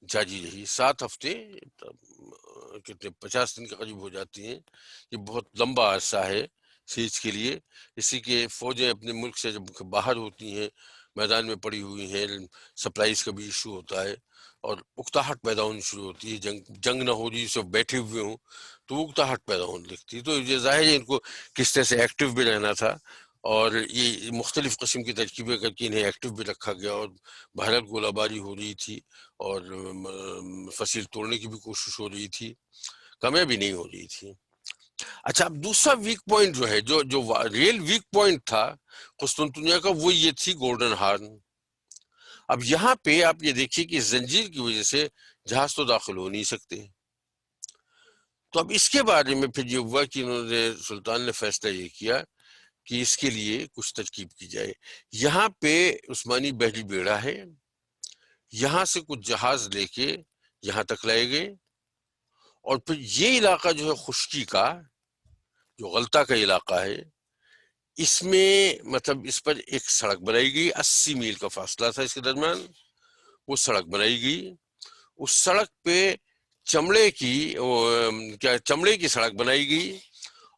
جاری رہی. 7 ہفتے کتنے 50 دن کے قریب ہو جاتی ہیں. یہ بہت لمبا عرصہ ہے سیج کے لیے، اسی کے فوجیں اپنے ملک سے جب باہر ہوتی ہیں، میدان میں پڑی ہوئی ہیں، سپلائیز کا بھی ایشو ہوتا ہے، اور اکتاہٹ پیدا ہونی شروع ہوتی ہے. جنگ نہ ہو رہی، سب بیٹھے ہوئے ہوں تو اکتاہٹ پیدا ہونے لگتی ہے. تو یہ ظاہر ہے ان کو کس طرح سے ایکٹیو بھی رہنا تھا، اور یہ مختلف قسم کی ترکیبیں کر کے انہیں ایکٹیو بھی رکھا گیا. اور بہرحال گولہ باری ہو رہی تھی، اور فصیل توڑنے کی بھی کوشش ہو رہی تھی، کامیابی نہیں ہو رہی تھی. اچھا، اب دوسرا ویک پوائنٹ جو ہے، جو ریل ویک پوائنٹ تھا قسطنطنیہ کا، وہ یہ تھی گولڈن ہارن. اب یہاں پہ آپ یہ دیکھیے کہ زنجیر کی وجہ سے جہاز تو داخل ہو نہیں سکتے. تو اب اس کے بارے میں پھر یہ ہوا کہ انہوں نے سلطان نے فیصلہ یہ کیا کہ اس کے لیے کچھ ترکیب کی جائے. یہاں پہ عثمانی بحری بیڑا ہے، یہاں سے کچھ جہاز لے کے یہاں تک لائے گئے، اور پھر یہ علاقہ جو ہے خشکی کا، جو غلطہ کا علاقہ ہے، اس میں مطلب اس پر ایک سڑک بنائی گئی، 80 میل کا فاصلہ تھا اس کے درمیان، وہ سڑک بنائی گئی. اس سڑک پہ چمڑے کی چمڑے کی سڑک بنائی گئی،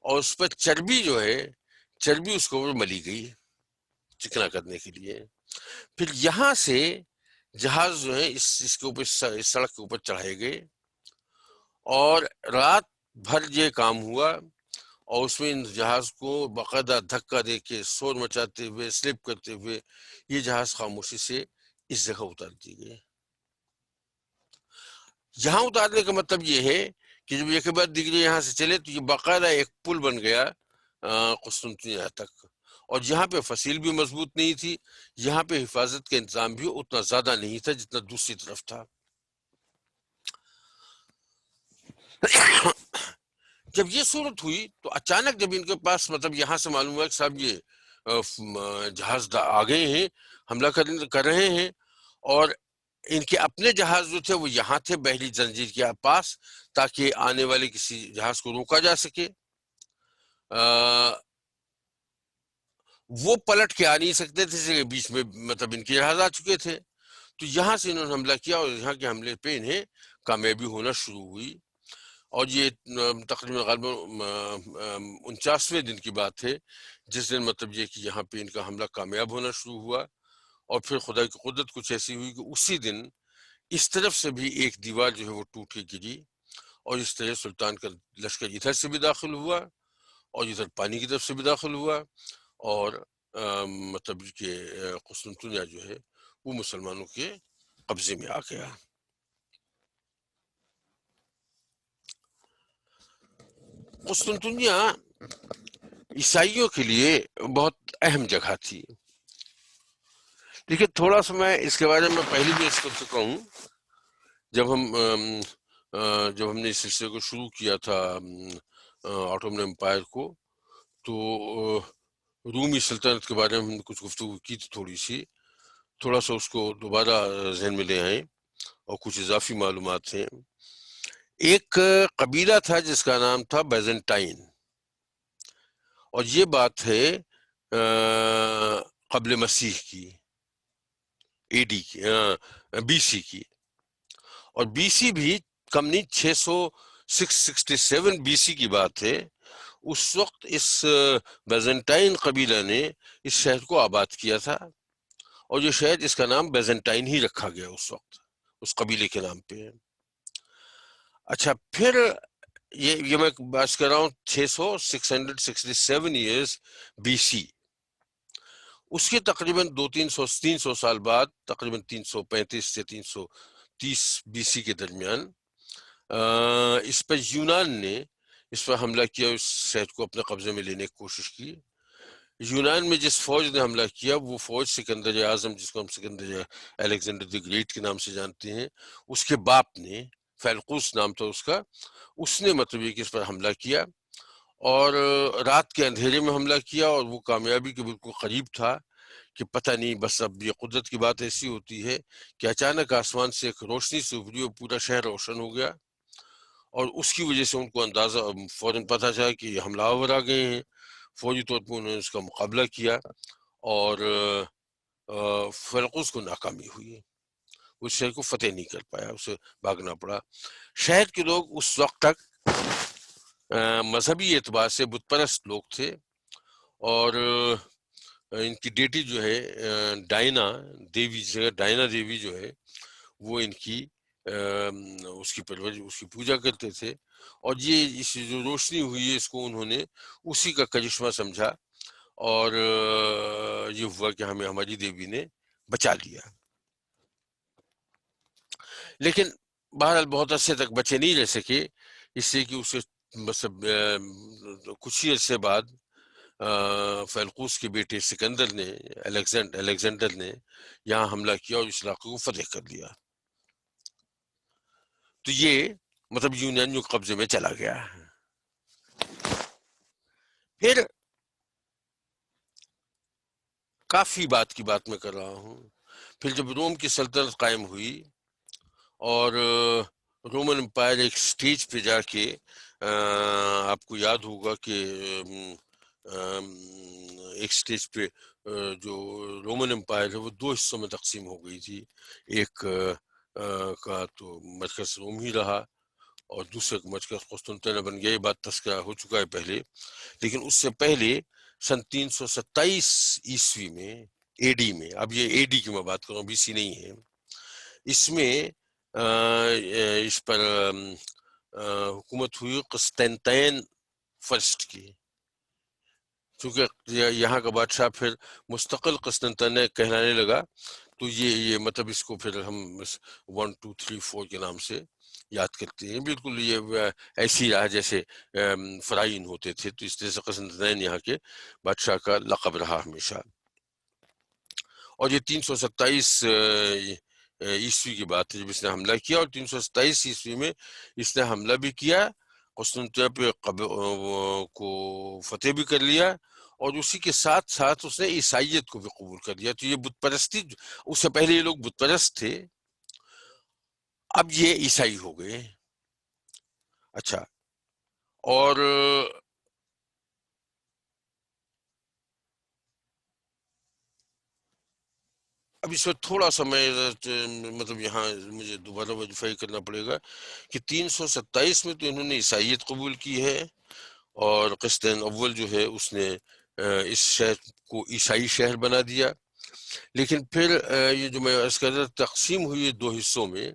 اور اس پر چربی جو ہے، چربی اس کو اوپر ملی گئی چکنا کرنے کے لیے. پھر یہاں سے جہاز جو ہے اس کے اوپر، اس سڑک کے اوپر چڑھائے گئے، اور رات بھر یہ کام ہوا، اور اس میں ان جہاز کو باقاعدہ دھکا دے کے، شور مچاتے ہوئے، سلپ کرتے ہوئے یہ جہاز خاموشی سے اس جگہ اتار دی گئے. یہاں اتارنے کا مطلب یہ ہے کہ جب ایک بار دیگرے یہاں سے چلے تو یہ باقاعدہ ایک پل بن گیا قسطنطنیہ تک. اور یہاں پہ فصیل بھی مضبوط نہیں تھی، یہاں پہ حفاظت کا انتظام بھی اتنا زیادہ نہیں تھا جتنا دوسری طرف تھا. جب یہ صورت ہوئی تو اچانک جب ان کے پاس مطلب یہاں سے معلوم ہوا کہ صاحب یہ جہاز آ گئے ہیں، حملہ کر رہے ہیں، اور ان کے اپنے جہاز جو تھے وہ یہاں تھے بحری زنجیر کے پاس، تاکہ آنے والے کسی جہاز کو روکا جا سکے. وہ پلٹ کے آ نہیں سکتے تھے، بیچ میں مطلب ان کے جہاز آ چکے تھے. تو یہاں سے انہوں نے حملہ کیا، اور یہاں کے حملے پہ انہیں کامیابی ہونا شروع ہوئی. اور یہ تقریباً غالباً 49ویں دن کی بات ہے جس دن مطلب یہ کہ یہاں پہ ان کا حملہ کامیاب ہونا شروع ہوا. اور پھر خدا کی قدرت کچھ ایسی ہوئی کہ اسی دن اس طرف سے بھی ایک دیوار جو ہے وہ ٹوٹ کے گری، اور اس طرح سلطان کا لشکر ادھر سے بھی داخل ہوا، اور ادھر پانی کی طرف سے بھی داخل ہوا، اور مطلب کہ قسطنطنیہ جو ہے وہ مسلمانوں کے قبضے میں آ گیا. قسطنطنیہ عیسائیوں کے لیے بہت اہم جگہ تھی. دیکھیے تھوڑا سا میں اس کے بارے میں پہلے بھی اس کر چکا ہوں. جب ہم نے اس سلسلے کو شروع کیا تھا آٹومن امپائر کو، تو رومی سلطنت کے بارے میں ہم نے کچھ گفتگو کی تھی تھوڑا سا اس کو دوبارہ ذہن میں لے آئیں، اور کچھ اضافی معلومات ہیں. ایک قبیلہ تھا جس کا نام تھا بیزنٹائن، اور یہ بات ہے قبل مسیح کی، اے ڈی کی، بی سی کی. اور بی سی بھی کم نہیں، 667 بی سی کی بات ہے. اس وقت اس بیزنٹائن قبیلہ نے اس شہر کو آباد کیا تھا، اور یہ شہر اس کا نام بیزنٹائن ہی رکھا گیا اس وقت اس قبیلے کے نام پہ. اچھا پھر یہ میں بات کر رہا ہوں 667 ایئرس بی سی. اس کے تقریباً 300 سال بعد، تقریباً 335 سے 330 بی سی کے درمیان، اس پر یونان نے اس پر حملہ کیا، اس شہر کو اپنے قبضے میں لینے کی کوشش کی. یونان میں جس فوج نے حملہ کیا وہ فوج سکندر اعظم، جس کو ہم سکندر الیگزینڈر دی گریٹ کے نام سے جانتے ہیں، اس کے باپ نے، فیلقوس نام تھا اس کا، اس نے مطلب یہ کہ اس پر حملہ کیا، اور رات کے اندھیرے میں حملہ کیا، اور وہ کامیابی کے بالکل قریب تھا کہ پتہ نہیں، بس اب یہ قدرت کی بات ایسی ہوتی ہے کہ اچانک آسمان سے ایک روشنی سے ابھری اور پورا شہر روشن ہو گیا، اور اس کی وجہ سے ان کو اندازہ فوراً پتہ چلا کہ یہ حملہ آور آ گئے ہیں. فوجی طور پر انہوں نے اس کا مقابلہ کیا، اور فیلقوس کو ناکامی ہوئی، اس شہر کو فتح نہیں کر پایا، اسے بھاگنا پڑا. شہر کے لوگ اس وقت تک مذہبی اعتبار سے بت پرست لوگ تھے، اور ان کی ڈیٹی جو ہے ڈائنا دیوی جو ہے وہ ان کی اس کی پرورش، اس کی پوجا کرتے تھے. اور یہ اس جو روشنی ہوئی ہے اس کو انہوں نے اسی کا کرشمہ سمجھا، اور یہ ہوا کہ ہمیں ہماری دیوی نے بچا لیا. لیکن بہرحال بہت عرصے تک بچے نہیں رہ سکے، اس لیے کہ اسے مطلب کچھ ہی عرصے بعد فیلقوس کے بیٹے سکندر نے، الیگزینڈر نے یہاں حملہ کیا اور اس علاقے کو فتح کر لیا. تو یہ مطلب یونانیوں کے قبضے میں چلا گیا. پھر کافی بات میں کر رہا ہوں، پھر جب روم کی سلطنت قائم ہوئی، اور رومن امپائر ایک سٹیج پہ جا کے آپ کو یاد ہوگا کہ ایک سٹیج پہ جو رومن امپائر ہے وہ دو حصوں میں تقسیم ہو گئی تھی. ایک کا تو مرکز روم ہی رہا اور دوسرے کا مرکز قسطنطنیہ بن گیا. یہ بات تذکرہ ہو چکا ہے پہلے. لیکن اس سے پہلے سن 327 عیسوی میں اے ڈی میں، اب یہ اے ڈی کی میں بات کروں، بی سی نہیں ہے، اس میں اس پر حکومت ہوئی قسطنطین فرسٹ کی. چونکہ یہاں کا بادشاہ پھر مستقل قسطنطنیہ کہلانے لگا، تو یہ مطلب اس کو پھر ہم 1 2 3 4 کے نام سے یاد کرتے ہیں. بالکل یہ ایسی رہا جیسے فرائین ہوتے تھے، تو اس طرح سے قسطنطین یہاں کے بادشاہ کا لقب رہا ہمیشہ. اور یہ 327 عیسوی کی بات ہے جب اس نے حملہ کیا، اور 327 عیسوی میں اس نے حملہ بھی کیا، قسطنطنیہ پہ کو فتح بھی کر لیا، اور اسی کے ساتھ ساتھ اس نے عیسائیت کو بھی قبول کر لیا. تو یہ بت پرستی، اس سے پہلے یہ لوگ بت پرست تھے، اب یہ عیسائی ہو گئے. اچھا، اور اب اس میں تھوڑا سا میں مطلب یہاں مجھے دوبارہ ویریفائی کرنا پڑے گا کہ 327 میں تو انہوں نے عیسائیت قبول کی ہے، اور قسطین اول جو ہے اس نے اس شہر کو عیسائی شہر بنا دیا. لیکن پھر یہ جو میں عرض کر رہا تقسیم ہوئی دو حصوں میں،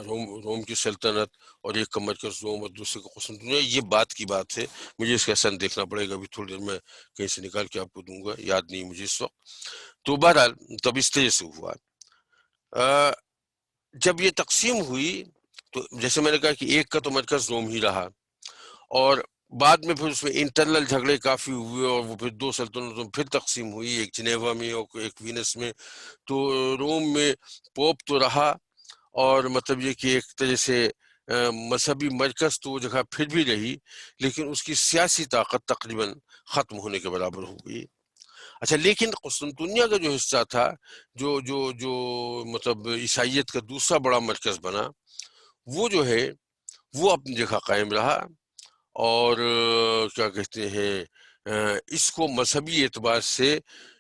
روم کی سلطنت اور ایک کا مرکز روم اور دوسرے کا قسطنطنیہ. یہ بات کی بات ہے، مجھے اس کا سن دیکھنا پڑے گا، ابھی تھوڑی دیر میں کہیں سے نکال کے آپ کو دوں گا، یاد نہیں مجھے اس وقت. تو بہرحال تب اس طرح سے ہوا. جب یہ تقسیم ہوئی تو جیسے میں نے کہا کہ ایک کا تو مرکز روم ہی رہا، اور بعد میں پھر اس میں انٹرنل جھگڑے کافی ہوئے، اور وہ پھر دو سلطنتوں پھر تقسیم ہوئی، ایک جنیوا میں اور ایک وینس میں. تو روم میں پوپ تو رہا، اور مطلب یہ کہ ایک طرح سے مذہبی مرکز تو وہ جگہ پھر بھی رہی، لیکن اس کی سیاسی طاقت تقریباً ختم ہونے کے برابر ہو گئی. اچھا، لیکن قسطنطنیہ کا جو حصہ تھا، جو مطلب عیسائیت کا دوسرا بڑا مرکز بنا، وہ جو ہے وہ اپنی جگہ قائم رہا، اور کیا کہتے ہیں اس کو مذہبی اعتبار سے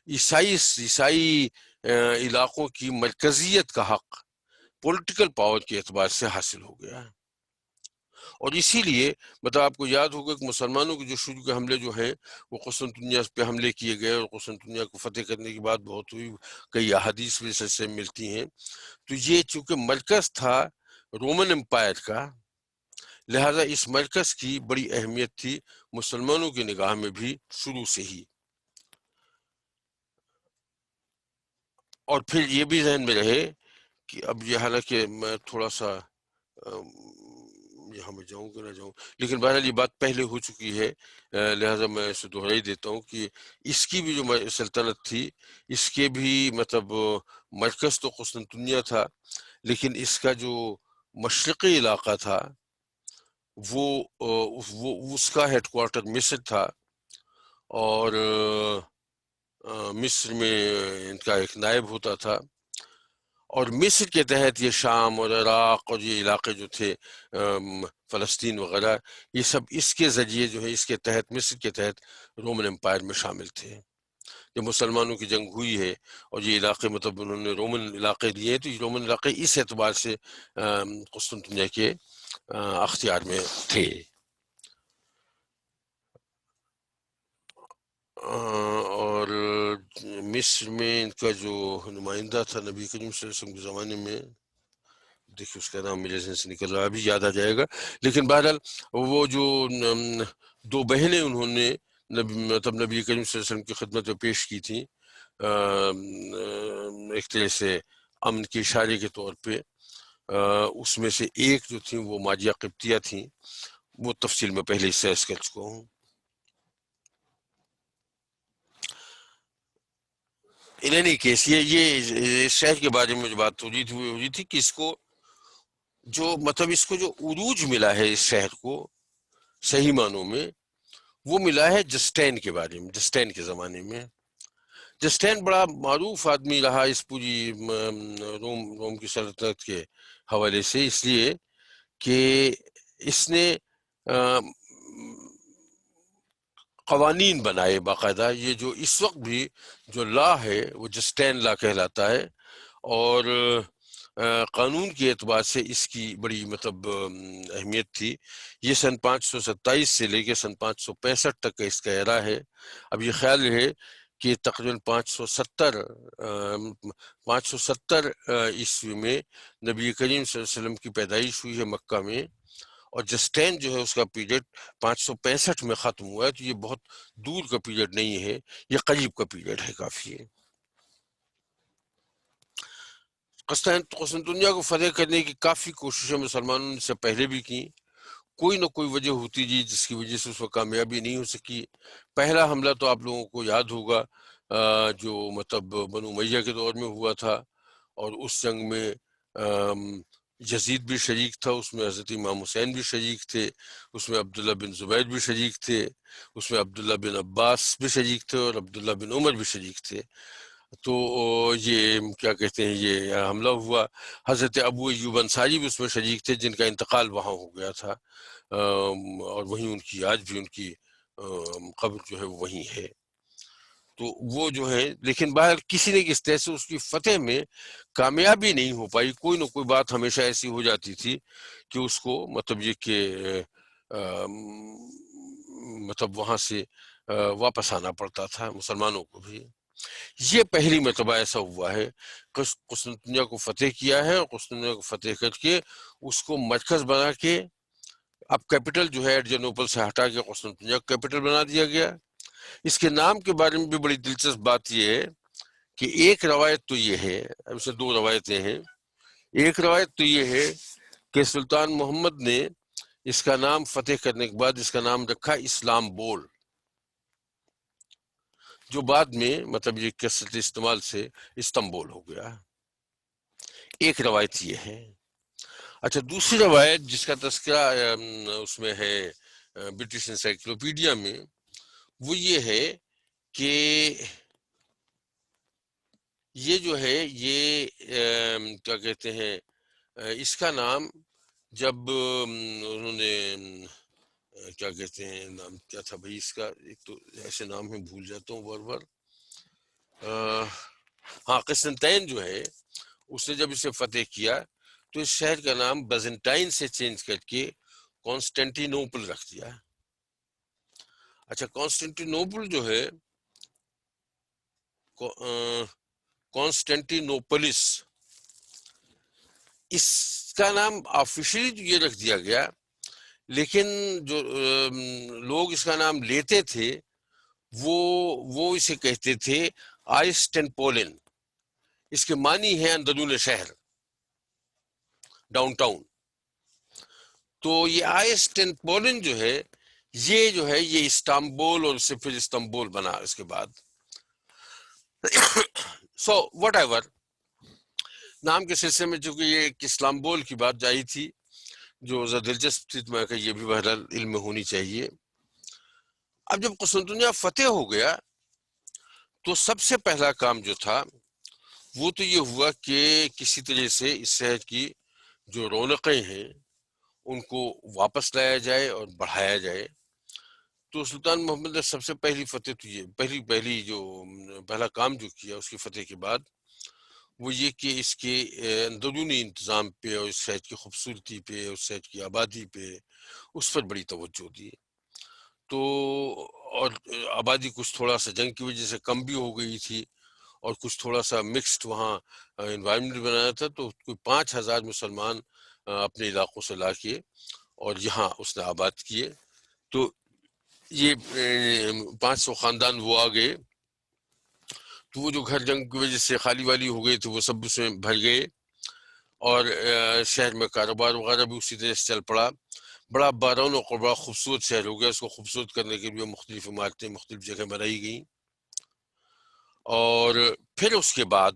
عیسائی علاقوں کی مرکزیت کا حق پولیٹیکل پاور کے اعتبار سے حاصل ہو گیا. اور اسی لیے مطلب آپ کو یاد ہوگا کہ مسلمانوں کے جو شروع کے حملے جو ہیں وہ قسطنطنیہ پہ حملے کیے گئے، اور قسطنطنیہ کو فتح کرنے کی بات بہت ہوئی، کئی احادیث بھی سے ملتی ہیں. تو یہ چونکہ مرکز تھا رومن امپائر کا، لہذا اس مرکز کی بڑی اہمیت تھی مسلمانوں کی نگاہ میں بھی شروع سے ہی. اور پھر یہ بھی ذہن میں رہے کہ اب یہ، حالانکہ میں تھوڑا سا یہاں میں جاؤں کہ نہ جاؤں، لیکن بہرحال یہ بات پہلے ہو چکی ہے، لہٰذا میں اسے دہرائی دیتا ہوں کہ اس کی بھی جو سلطنت تھی، اس کے بھی مطلب مرکز تو قسطنطنیہ تھا، لیکن اس کا جو مشرقی علاقہ تھا وہ اس کا ہیڈ کوارٹر مصر تھا، اور مصر میں ان کا ایک نائب ہوتا تھا، اور مصر کے تحت یہ شام اور عراق اور یہ علاقے جو تھے فلسطین وغیرہ، یہ سب اس کے ذریعے جو ہے اس کے تحت، مصر کے تحت رومن امپائر میں شامل تھے. جب مسلمانوں کی جنگ ہوئی ہے اور یہ علاقے مطلب انہوں نے رومن علاقے لیے ہیں، تو یہ رومن علاقے اس اعتبار سے قسطنطنیہ کے اختیار میں تھے. اور مصر میں ان کا جو نمائندہ تھا نبی کریم صلی اللہ علیہ وسلم کے زمانے میں، دیکھیے اس کا نام میرے ذہن سے نکل رہا ہے، ابھی یاد آ جائے گا، لیکن بہرحال وہ جو دو بہنیں انہوں نے مطلب نبی کریم صلی اللہ علیہ وسلم کی خدمت میں پیش کی تھیں، ایک طرح سے امن کے اشارے کے طور پہ، اس میں سے ایک جو تھیں وہ ماجیہ قبطیہ تھیں، وہ تفصیل میں پہلے اس سے عرض کر چکا ہوں. ان اینی کیس یہ شہر کے بارے میں جو بات ہو رہی تھی کہ اس کو جو مطلب اس کو جو عروج ملا ہے اس شہر کو صحیح معنوں میں، وہ ملا ہے جسٹین کے بارے میں، جسٹین کے زمانے میں. جسٹین بڑا معروف آدمی رہا اس پوری روم کی سلطنت کے حوالے سے، اس لیے کہ اس نے قوانین بنائے باقاعدہ. یہ جو اس وقت بھی جو لا ہے وہ جسٹین لا کہلاتا ہے، اور قانون کے اعتبار سے اس کی بڑی مطلب اہمیت تھی. یہ سن 527 سے لے کے سن 565 تک کا اس کا ایرا ہے. اب یہ خیال ہے کہ تقریباً 570 عیسوی میں نبی کریم صلی اللہ علیہ وسلم کی پیدائش ہوئی ہے مکہ میں، اور جسٹین جو ہے اس کا پیریڈ 565 میں ختم ہوا ہے. تو یہ بہت دور کا پیریڈ نہیں ہے، یہ قریب کا پیریڈ ہے کافی ہے. قسطنطنیہ کو فتح کرنے کی کافی کوششیں مسلمانوں نے سے پہلے بھی کی. کوئی نہ کوئی وجہ ہوتی جی جس کی وجہ سے اس کو کامیابی نہیں ہو سکی. پہلا حملہ تو آپ لوگوں کو یاد ہوگا جو مطلب بنو امیہ کے دور میں ہوا تھا، اور اس جنگ میں یزید بھی شریک تھا، اس میں حضرت امام حسین بھی شریک تھے، اس میں عبداللہ بن زبیر بھی شریک تھے، اس میں عبداللہ بن عباس بھی شریک تھے، اور عبداللہ بن عمر بھی شریک تھے. تو یہ کیا کہتے ہیں یہ حملہ ہوا. حضرت ابو ایوب انصاری بھی اس میں شریک تھے، جن کا انتقال وہاں ہو گیا تھا، اور وہیں ان کی آج بھی ان کی قبر جو ہے وہ وہیں ہے. تو وہ جو ہے، لیکن باہر کسی نہ کسی طرح سے اس کی فتح میں کامیابی نہیں ہو پائی. کوئی نہ کوئی بات ہمیشہ ایسی ہو جاتی تھی کہ اس کو مطلب یہ کہ مطلب وہاں سے واپس آنا پڑتا تھا مسلمانوں کو بھی. یہ پہلی مرتبہ ایسا ہوا ہے. قسطنطنیہ کو فتح کیا ہے، اور قسطنطنیہ کو فتح کر کے اس کو مرکز بنا کے، اب کیپٹل جو ہے ایڈریانوپل سے ہٹا کے قسطنطنیہ کو کیپٹل بنا دیا گیا. اس کے نام کے بارے میں بھی بڑی دلچسپ بات یہ ہے کہ ایک روایت تو یہ ہے، اب سے دو روایتیں ہیں. ایک روایت تو یہ ہے کہ سلطان محمد نے اس کا نام فتح کرنے کے بعد اس کا نام رکھا اسلام بول، جو بعد میں مطلب یہ کثرت استعمال سے استنبول ہو گیا. ایک روایت یہ ہے. اچھا، دوسری روایت جس کا تذکرہ اس میں ہے برٹش انسائکلوپیڈیا میں، وہ یہ ہے کہ یہ جو ہے یہ کیا کہتے ہیں اس کا نام جب انہوں نے کیا کہتے ہیں نام کیا تھا بھائی اس کا، ایک تو ایسے نام میں بھول جاتا ہوں بار بار. ہاں، قسطنطین جو ہے اس نے جب اسے فتح کیا تو اس شہر کا نام بیزنٹائن سے چینج کر کے کانسٹینٹینوپل رکھ دیا. اچھا، کانسٹینٹینوپل جو ہے کانسٹینٹینوپلس، اس کا نام آفیشلی تو یہ رکھ دیا گیا، لیکن جو لوگ اس کا نام لیتے تھے وہ اسے کہتے تھے آئسٹن پولن. اس کے معنی ہے اندرون شہر، ڈاؤن ٹاؤن. تو یہ آئسٹن پولن جو ہے یہ استنبول، اور اس سے پھر استنبول بنا اس کے بعد. سو وٹ ایور، نام کے سلسلے میں چونکہ یہ ایک اسلامبول کی بات جائی تھی جو ذرا دلچسپ تھی، تو میں کہ یہ بھی بہرحال علم میں ہونی چاہیے. اب جب قسطنطنیہ فتح ہو گیا تو سب سے پہلا کام جو تھا وہ تو یہ ہوا کہ کسی طرح سے اس شہر کی جو رونقیں ہیں ان کو واپس لایا جائے اور بڑھایا جائے. تو سلطان محمد نے سب سے پہلی فتح تو یہ پہلا کام جو کیا اس کی فتح کے بعد وہ یہ کہ اس کے اندرونی انتظام پہ، اور اس شہر کی خوبصورتی پہ، اس شہر کی آبادی پہ، اس پر بڑی توجہ دی. تو اور آبادی کچھ تھوڑا سا جنگ کی وجہ سے کم بھی ہو گئی تھی، اور کچھ تھوڑا سا مکسڈ وہاں انوائرمنٹ بنایا تھا. تو کوئی 5000 مسلمان اپنے علاقوں سے لا کے اور یہاں اس نے آباد کیے. تو یہ 500 خاندان وہ آ گئے. تو وہ جو گھر جنگ کی وجہ سے خالی والی ہو گئے تھے وہ سب اس میں بھر گئے، اور شہر میں کاروبار وغیرہ بھی اسی طرح سے چل پڑا. بڑا بارونق اور بڑا خوبصورت شہر ہو گیا. اس کو خوبصورت کرنے کے لیے مختلف عمارتیں مختلف جگہ بنائی گئیں. اور پھر اس کے بعد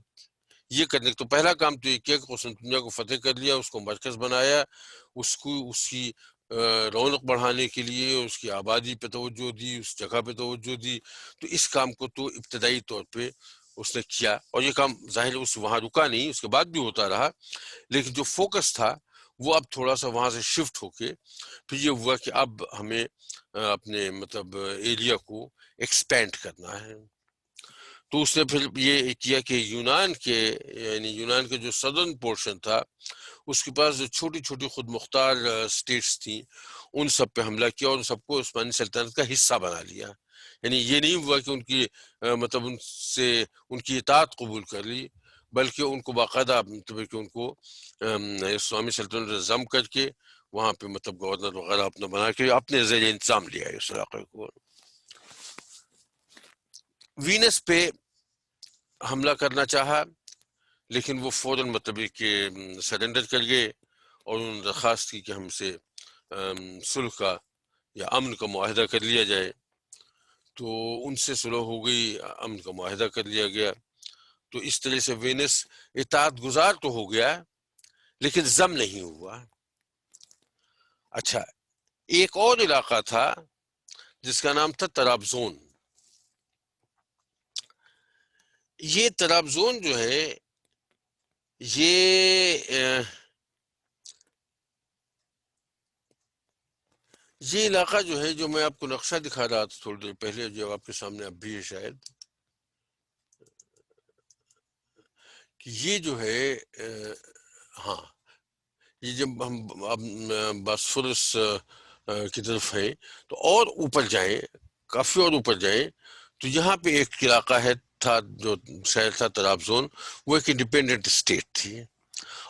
یہ کرنے تو پہلا کام تو یہ کیا کہ قسطنطنیہ کو فتح کر لیا، اس کو مرکز بنایا، اس کی رونق بڑھانے کے لیے اس کی آبادی پہ توجہ دی، اس جگہ پہ توجہ دی. تو اس کام کو تو ابتدائی طور پہ اس نے کیا، اور یہ کام ظاہر اس وہاں رکا نہیں، اس کے بعد بھی ہوتا رہا، لیکن جو فوکس تھا وہ اب تھوڑا سا وہاں سے شفٹ ہو کے پھر یہ ہوا کہ اب ہمیں اپنے مطلب ایریا کو ایکسپینڈ کرنا ہے. تو اس نے پھر یہ کیا کہ یونان کے جو سدرن پورشن تھا اس کے پاس جو چھوٹی چھوٹی خود مختار اسٹیٹس تھیں ان سب پہ حملہ کیا اور ان سب کو عثمانی سلطنت کا حصہ بنا لیا. یعنی یہ نہیں ہوا کہ ان کی مطلب ان سے ان کی اطاعت قبول کر لی، بلکہ ان کو باقاعدہ مطلب کہ ان کو اسلامی سلطنت ضم کر کے وہاں پہ مطلب گورنر وغیرہ اپنا بنا کے اپنے زیر انتظام لیا اس علاقے کو. وینس پہ حملہ کرنا چاہا لیکن وہ فوراً مطلب کہ سرنڈر کر گئے اور انہوں نے درخواست کی کہ ہم سے صلح کا یا امن کا معاہدہ کر لیا جائے. تو ان سے صلح ہو گئی، امن کا معاہدہ کر لیا گیا. تو اس طرح سے وینس اطاعت گزار تو ہو گیا لیکن ضم نہیں ہوا. اچھا، ایک اور علاقہ تھا جس کا نام تھا طرابزون. یہ طرابزون جو ہے یہ علاقہ جو ہے، جو میں آپ کو نقشہ دکھا رہا تھا تھوڑی دیر پہلے، جو آپ کے سامنے اب بھی ہے شاید، کہ یہ جو ہے ہاں، یہ جب ہم باسفورس کی طرف ہیں تو اور اوپر جائیں، کافی اور اوپر جائیں، تو یہاں پہ ایک علاقہ تھا جو شہر تھا طرابزون، وہ ایک انڈیپینڈنٹ اسٹیٹ تھی.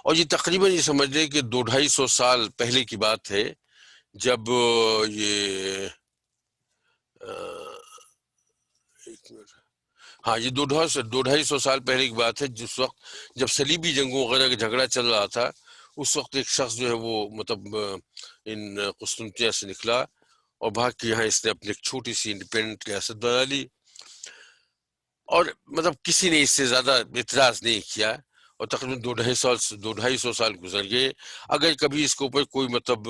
اور یہ تقریباً یہ سمجھ لیں کہ 200-250 سال پہلے کی بات ہے، جب یہ ہاں یہ 200-250 سال پہلے کی بات ہے، جس وقت جب صلیبی جنگوں وغیرہ کا جھگڑا چل رہا تھا. اس وقت ایک شخص جو ہے وہ مطلب ان قسطنطنیہ سے نکلا اور بھاگ کے یہاں اس نے اپنی ایک چھوٹی سی انڈیپینڈنٹ ریاست بنا لی، اور مطلب کسی نے اس سے زیادہ اعتراض نہیں کیا، اور تقریباً 200-250 سال گزر گئے. اگر کبھی اس کے اوپر کوئی مطلب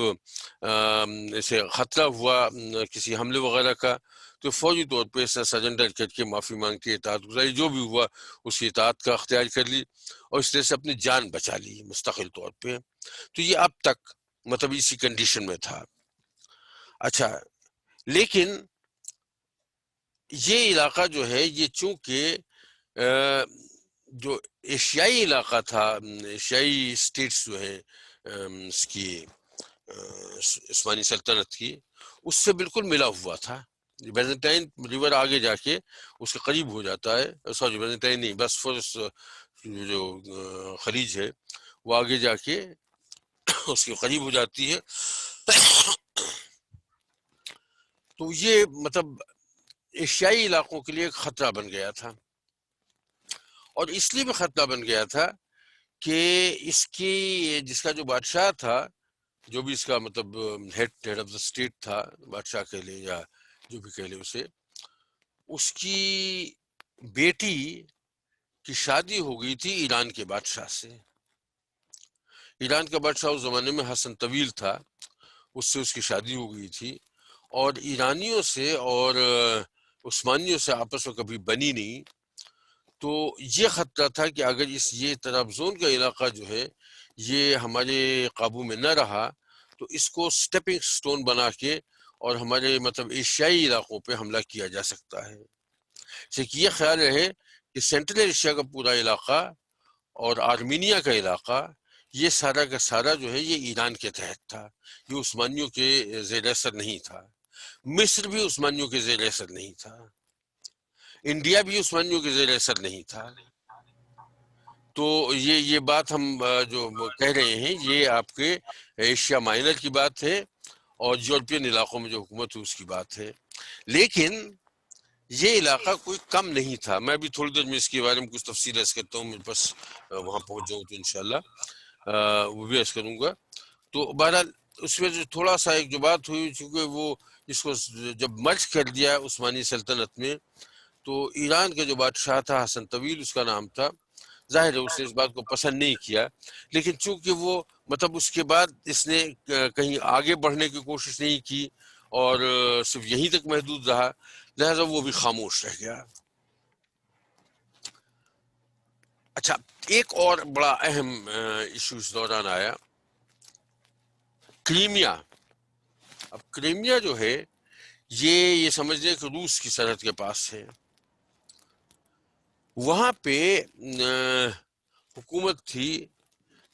ایسے خطرہ ہوا کسی حملے وغیرہ کا، تو فوری طور پہ اس نے سرنڈر کر کے معافی مانگ کے اطاعت گزاری، جو بھی ہوا اس کی اطاعت کا اختیار کر لی اور اس طرح سے اپنی جان بچا لی مستقل طور پہ. تو یہ اب تک مطلب اسی کنڈیشن میں تھا. اچھا، لیکن یہ علاقہ جو ہے یہ چونکہ جو ایشیائی علاقہ تھا، ایشیائی اسٹیٹس جو ہیں اس کی عثمانی سلطنت کی، اس سے بالکل ملا ہوا تھا. بیزنٹائن ریور آگے جا کے اس کے قریب ہو جاتا ہے، سوری بیزنٹائن نہیں، بس فورس جو خلیج ہے وہ آگے جا کے اس کے قریب ہو جاتی ہے. تو یہ مطلب ایشیائی علاقوں کے لیے ایک خطرہ بن گیا تھا، اور اس لیے بھی خطرہ بن گیا تھا کہ اس کی جس کا جو بادشاہ تھا، جو بھی اس کا مطلب ہیڈ آف دا اسٹیٹ تھا، بادشاہ کہہ لے یا جو بھی کہہ لے اسے، اس کی بیٹی کی شادی ہو گئی تھی ایران کے بادشاہ سے. ایران کا بادشاہ اس زمانے میں حسن طویل تھا، اس سے اس کی شادی ہو گئی تھی، اور ایرانیوں سے اور عثمانیوں سے آپس میں کبھی بنی نہیں. تو یہ خطرہ تھا کہ اگر یہ طرابزون کا علاقہ جو ہے یہ ہمارے قابو میں نہ رہا تو اس کو سٹیپنگ سٹون بنا کے اور ہمارے مطلب ایشیائی علاقوں پہ حملہ کیا جا سکتا ہے. یہ خیال رہے کہ سینٹرل ایشیا کا پورا علاقہ اور آرمینیا کا علاقہ یہ سارا کا سارا جو ہے یہ ایران کے تحت تھا، یہ عثمانیوں کے زیر اثر نہیں تھا. مصر بھی عثمانیوں کے زیر اثر نہیں تھا، انڈیا بھی عثمانیوں کے زیر اثر نہیں تھا. تو یہ بات ہم جو کہہ رہے ہیں یہ آپ کے ایشیا مائنر کی بات ہے اور یورپین علاقوں میں جو حکومت ہے اس کی بات ہے. لیکن یہ علاقہ کوئی کم نہیں تھا. میں بھی تھوڑی دیر میں اس کے بارے میں کچھ تفصیل عرض کرتا ہوں، میرے پاس وہاں پہنچ جاؤں تو انشاءاللہ وہ بھی عرض کروں گا. تو بہرحال اس میں جو تھوڑا سا ایک جو بات ہوئی، چونکہ وہ اس کو جب مرج کر دیا عثمانی سلطنت میں، تو ایران کا جو بادشاہ تھا حسن طویل اس کا نام تھا، ظاہر ہے اس نے اس بات کو پسند نہیں کیا، لیکن چونکہ وہ مطلب اس کے بعد اس نے کہیں آگے بڑھنے کی کوشش نہیں کی اور صرف یہیں تک محدود رہا، لہذا وہ بھی خاموش رہ گیا۔ اچھا، ایک اور بڑا اہم ایشو اس دوران آیا، کرائمیا۔ اب کرائمیا جو ہے یہ سمجھ لیں کہ روس کی سرحد کے پاس ہے، وہاں پہ حکومت تھی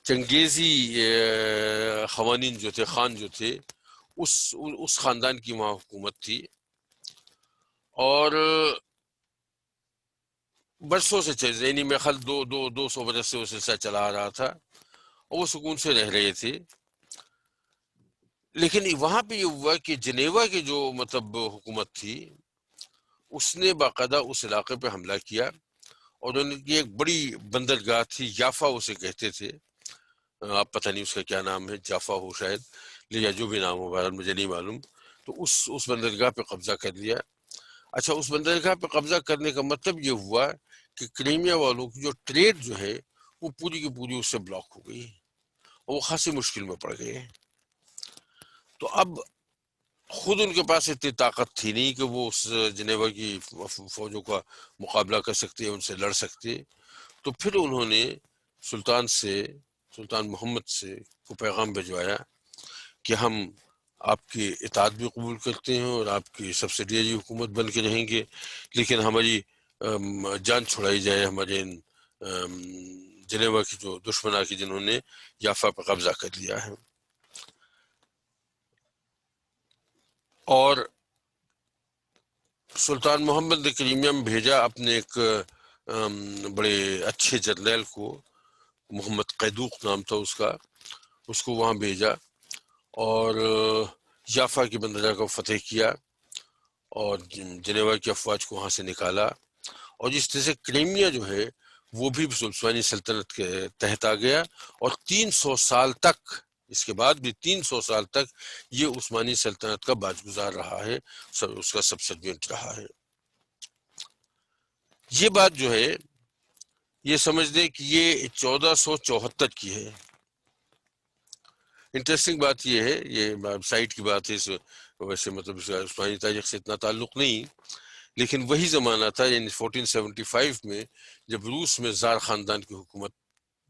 چنگیزی خوانین جو تھے، خان جو تھے، اس خاندان کی وہاں حکومت تھی، اور برسوں سے یعنی میرے خیال دو سو برس سے وہ سلسلہ چلا آ رہا تھا، اور وہ سکون سے رہ رہے تھے۔ لیکن وہاں پہ یہ ہوا کہ جنیوا کی جو مطلب حکومت تھی، اس نے باقاعدہ اس علاقے پہ حملہ کیا، اور ان کی ایک بڑی بندرگاہ تھی، یافا اسے کہتے تھے، آپ پتہ نہیں اس کا کیا نام ہے، جافا ہو شاید، یا جو بھی نام ہو، بہرحال مجھے نہیں معلوم۔ تو اس بندرگاہ پہ قبضہ کر لیا۔ اچھا، اس بندرگاہ پہ قبضہ کرنے کا مطلب یہ ہوا کہ کرائمیا والوں کی جو ٹریڈ جو ہے وہ پوری کی پوری اس سے بلاک ہو گئی، اور وہ خاصی مشکل میں پڑ گئے۔ تو اب خود ان کے پاس اتنی طاقت تھی نہیں کہ وہ اس جنیوا کی فوجوں کا مقابلہ کر سکتے، ان سے لڑ سکتے۔ تو پھر انہوں نے سلطان محمد سے کو پیغام بھجوایا کہ ہم آپ کی اطاعت بھی قبول کرتے ہیں اور آپ کی سبسڈیری حکومت بن کے رہیں گے، لیکن ہماری جان چھڑائی جائے ہمارے ان جنیوا کی جو دشمنا کی جنہوں نے یافا پہ قبضہ کر لیا ہے۔ اور سلطان محمد نے کرائمیا میں بھیجا اپنے ایک بڑے اچھے جرنیل کو، محمد قیدوق نام تھا اس کو وہاں بھیجا، اور یافا کی بندرگاہ کو فتح کیا، اور جنیوا کی افواج کو وہاں سے نکالا، اور جس طرح سے کرائمیا جو ہے وہ بھی عثمانی سلطنت کے تحت آ گیا، اور 300 سال تک، اس کے بعد بھی 300 سال تک یہ عثمانی سلطنت کا باج گزار رہا ہے، اس کا سبسیڈینٹ رہا ہے۔ یہ بات جو ہے یہ سمجھ لیں کہ یہ 1474 کی ہے۔ انٹرسٹنگ بات یہ ہے، یہ سائٹ کی بات ہے، ویسے مطلب عثمانی تاریخ سے اتنا تعلق نہیں، لیکن وہی زمانہ تھا، یعنی 1475 میں جب روس میں زار خاندان کی حکومت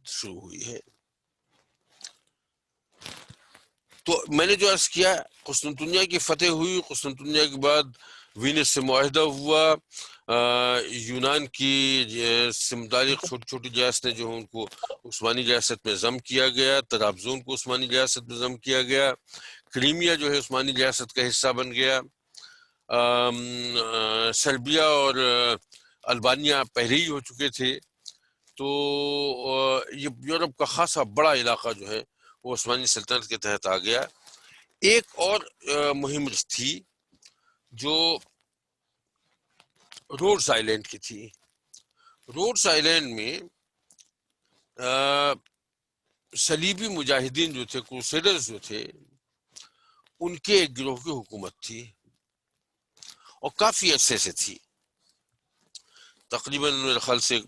شروع ہوئی ہے۔ تو میں نے جو عرض کیا، قسطنطنیہ کی فتح ہوئی، قسطنطنیہ کے بعد وینس سے معاہدہ ہوا، یونان کی متعلق چھوٹی چھوٹی ریاستیں جو ہیں ان کو عثمانی ریاست میں ضم کیا گیا، طرابزون کو عثمانی ریاست میں ضم کیا گیا، کرائمیا جو ہے عثمانی ریاست کا حصہ بن گیا، سربیا اور البانیہ پہلے ہی ہو چکے تھے۔ تو یہ یورپ کا خاصا بڑا علاقہ جو ہے وہ عثمانی سلطنت کے تحت آ گیا۔ ایک اور مہم تھی جو روڈس آئلینڈ کی تھی۔ روڈس آئلینڈ میں صلیبی مجاہدین جو تھے، کروسیڈرز جو تھے، ان کے ایک گروہ کی حکومت تھی، اور کافی عرصے سے تھی، تقریباً میرے خیال سے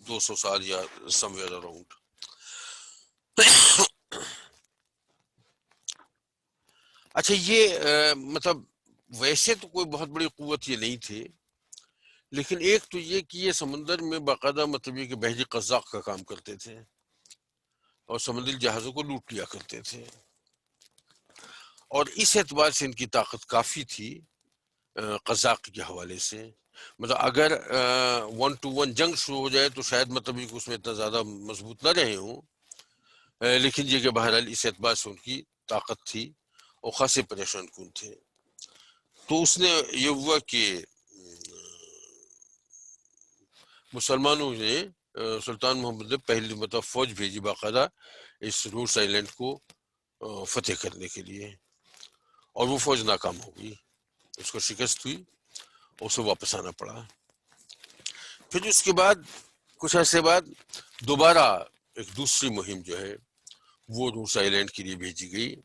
200 سال یا سم ویئر اراؤنڈ۔ اچھا، یہ مطلب ویسے تو کوئی بہت بڑی قوت یہ نہیں تھی، لیکن ایک تو یہ کہ یہ سمندر میں باقاعدہ مطلب یہ کہ بحری قزاق کا کام کرتے تھے، اور سمندری جہازوں کو لوٹ لیا کرتے تھے، اور اس اعتبار سے ان کی طاقت کافی تھی قزاق کے حوالے سے۔ مطلب اگر 1-to-1 جنگ شروع ہو جائے تو شاید مطلب یہ کہ اس میں اتنا زیادہ مضبوط نہ رہے ہوں، لیکن یہ کہ بہرحال اس اعتبار سے ان کی طاقت تھی اور خاصے پریشان کن تھے۔ تو اس نے یہ ہوا کہ مسلمانوں نے سلطان محمد نے پہلی مطلب فوج بھیجی باقاعدہ اس روڈس آئلینڈ کو فتح کرنے کے لیے، اور وہ فوج ناکام ہو گئی، اس کو شکست ہوئی، اسے واپس آنا پڑا۔ پھر اس کے بعد کچھ عرصے بعد دوبارہ ایک دوسری مہم جو ہے وہ روڈس آئلینڈ کے لیے بھیجی گئی۔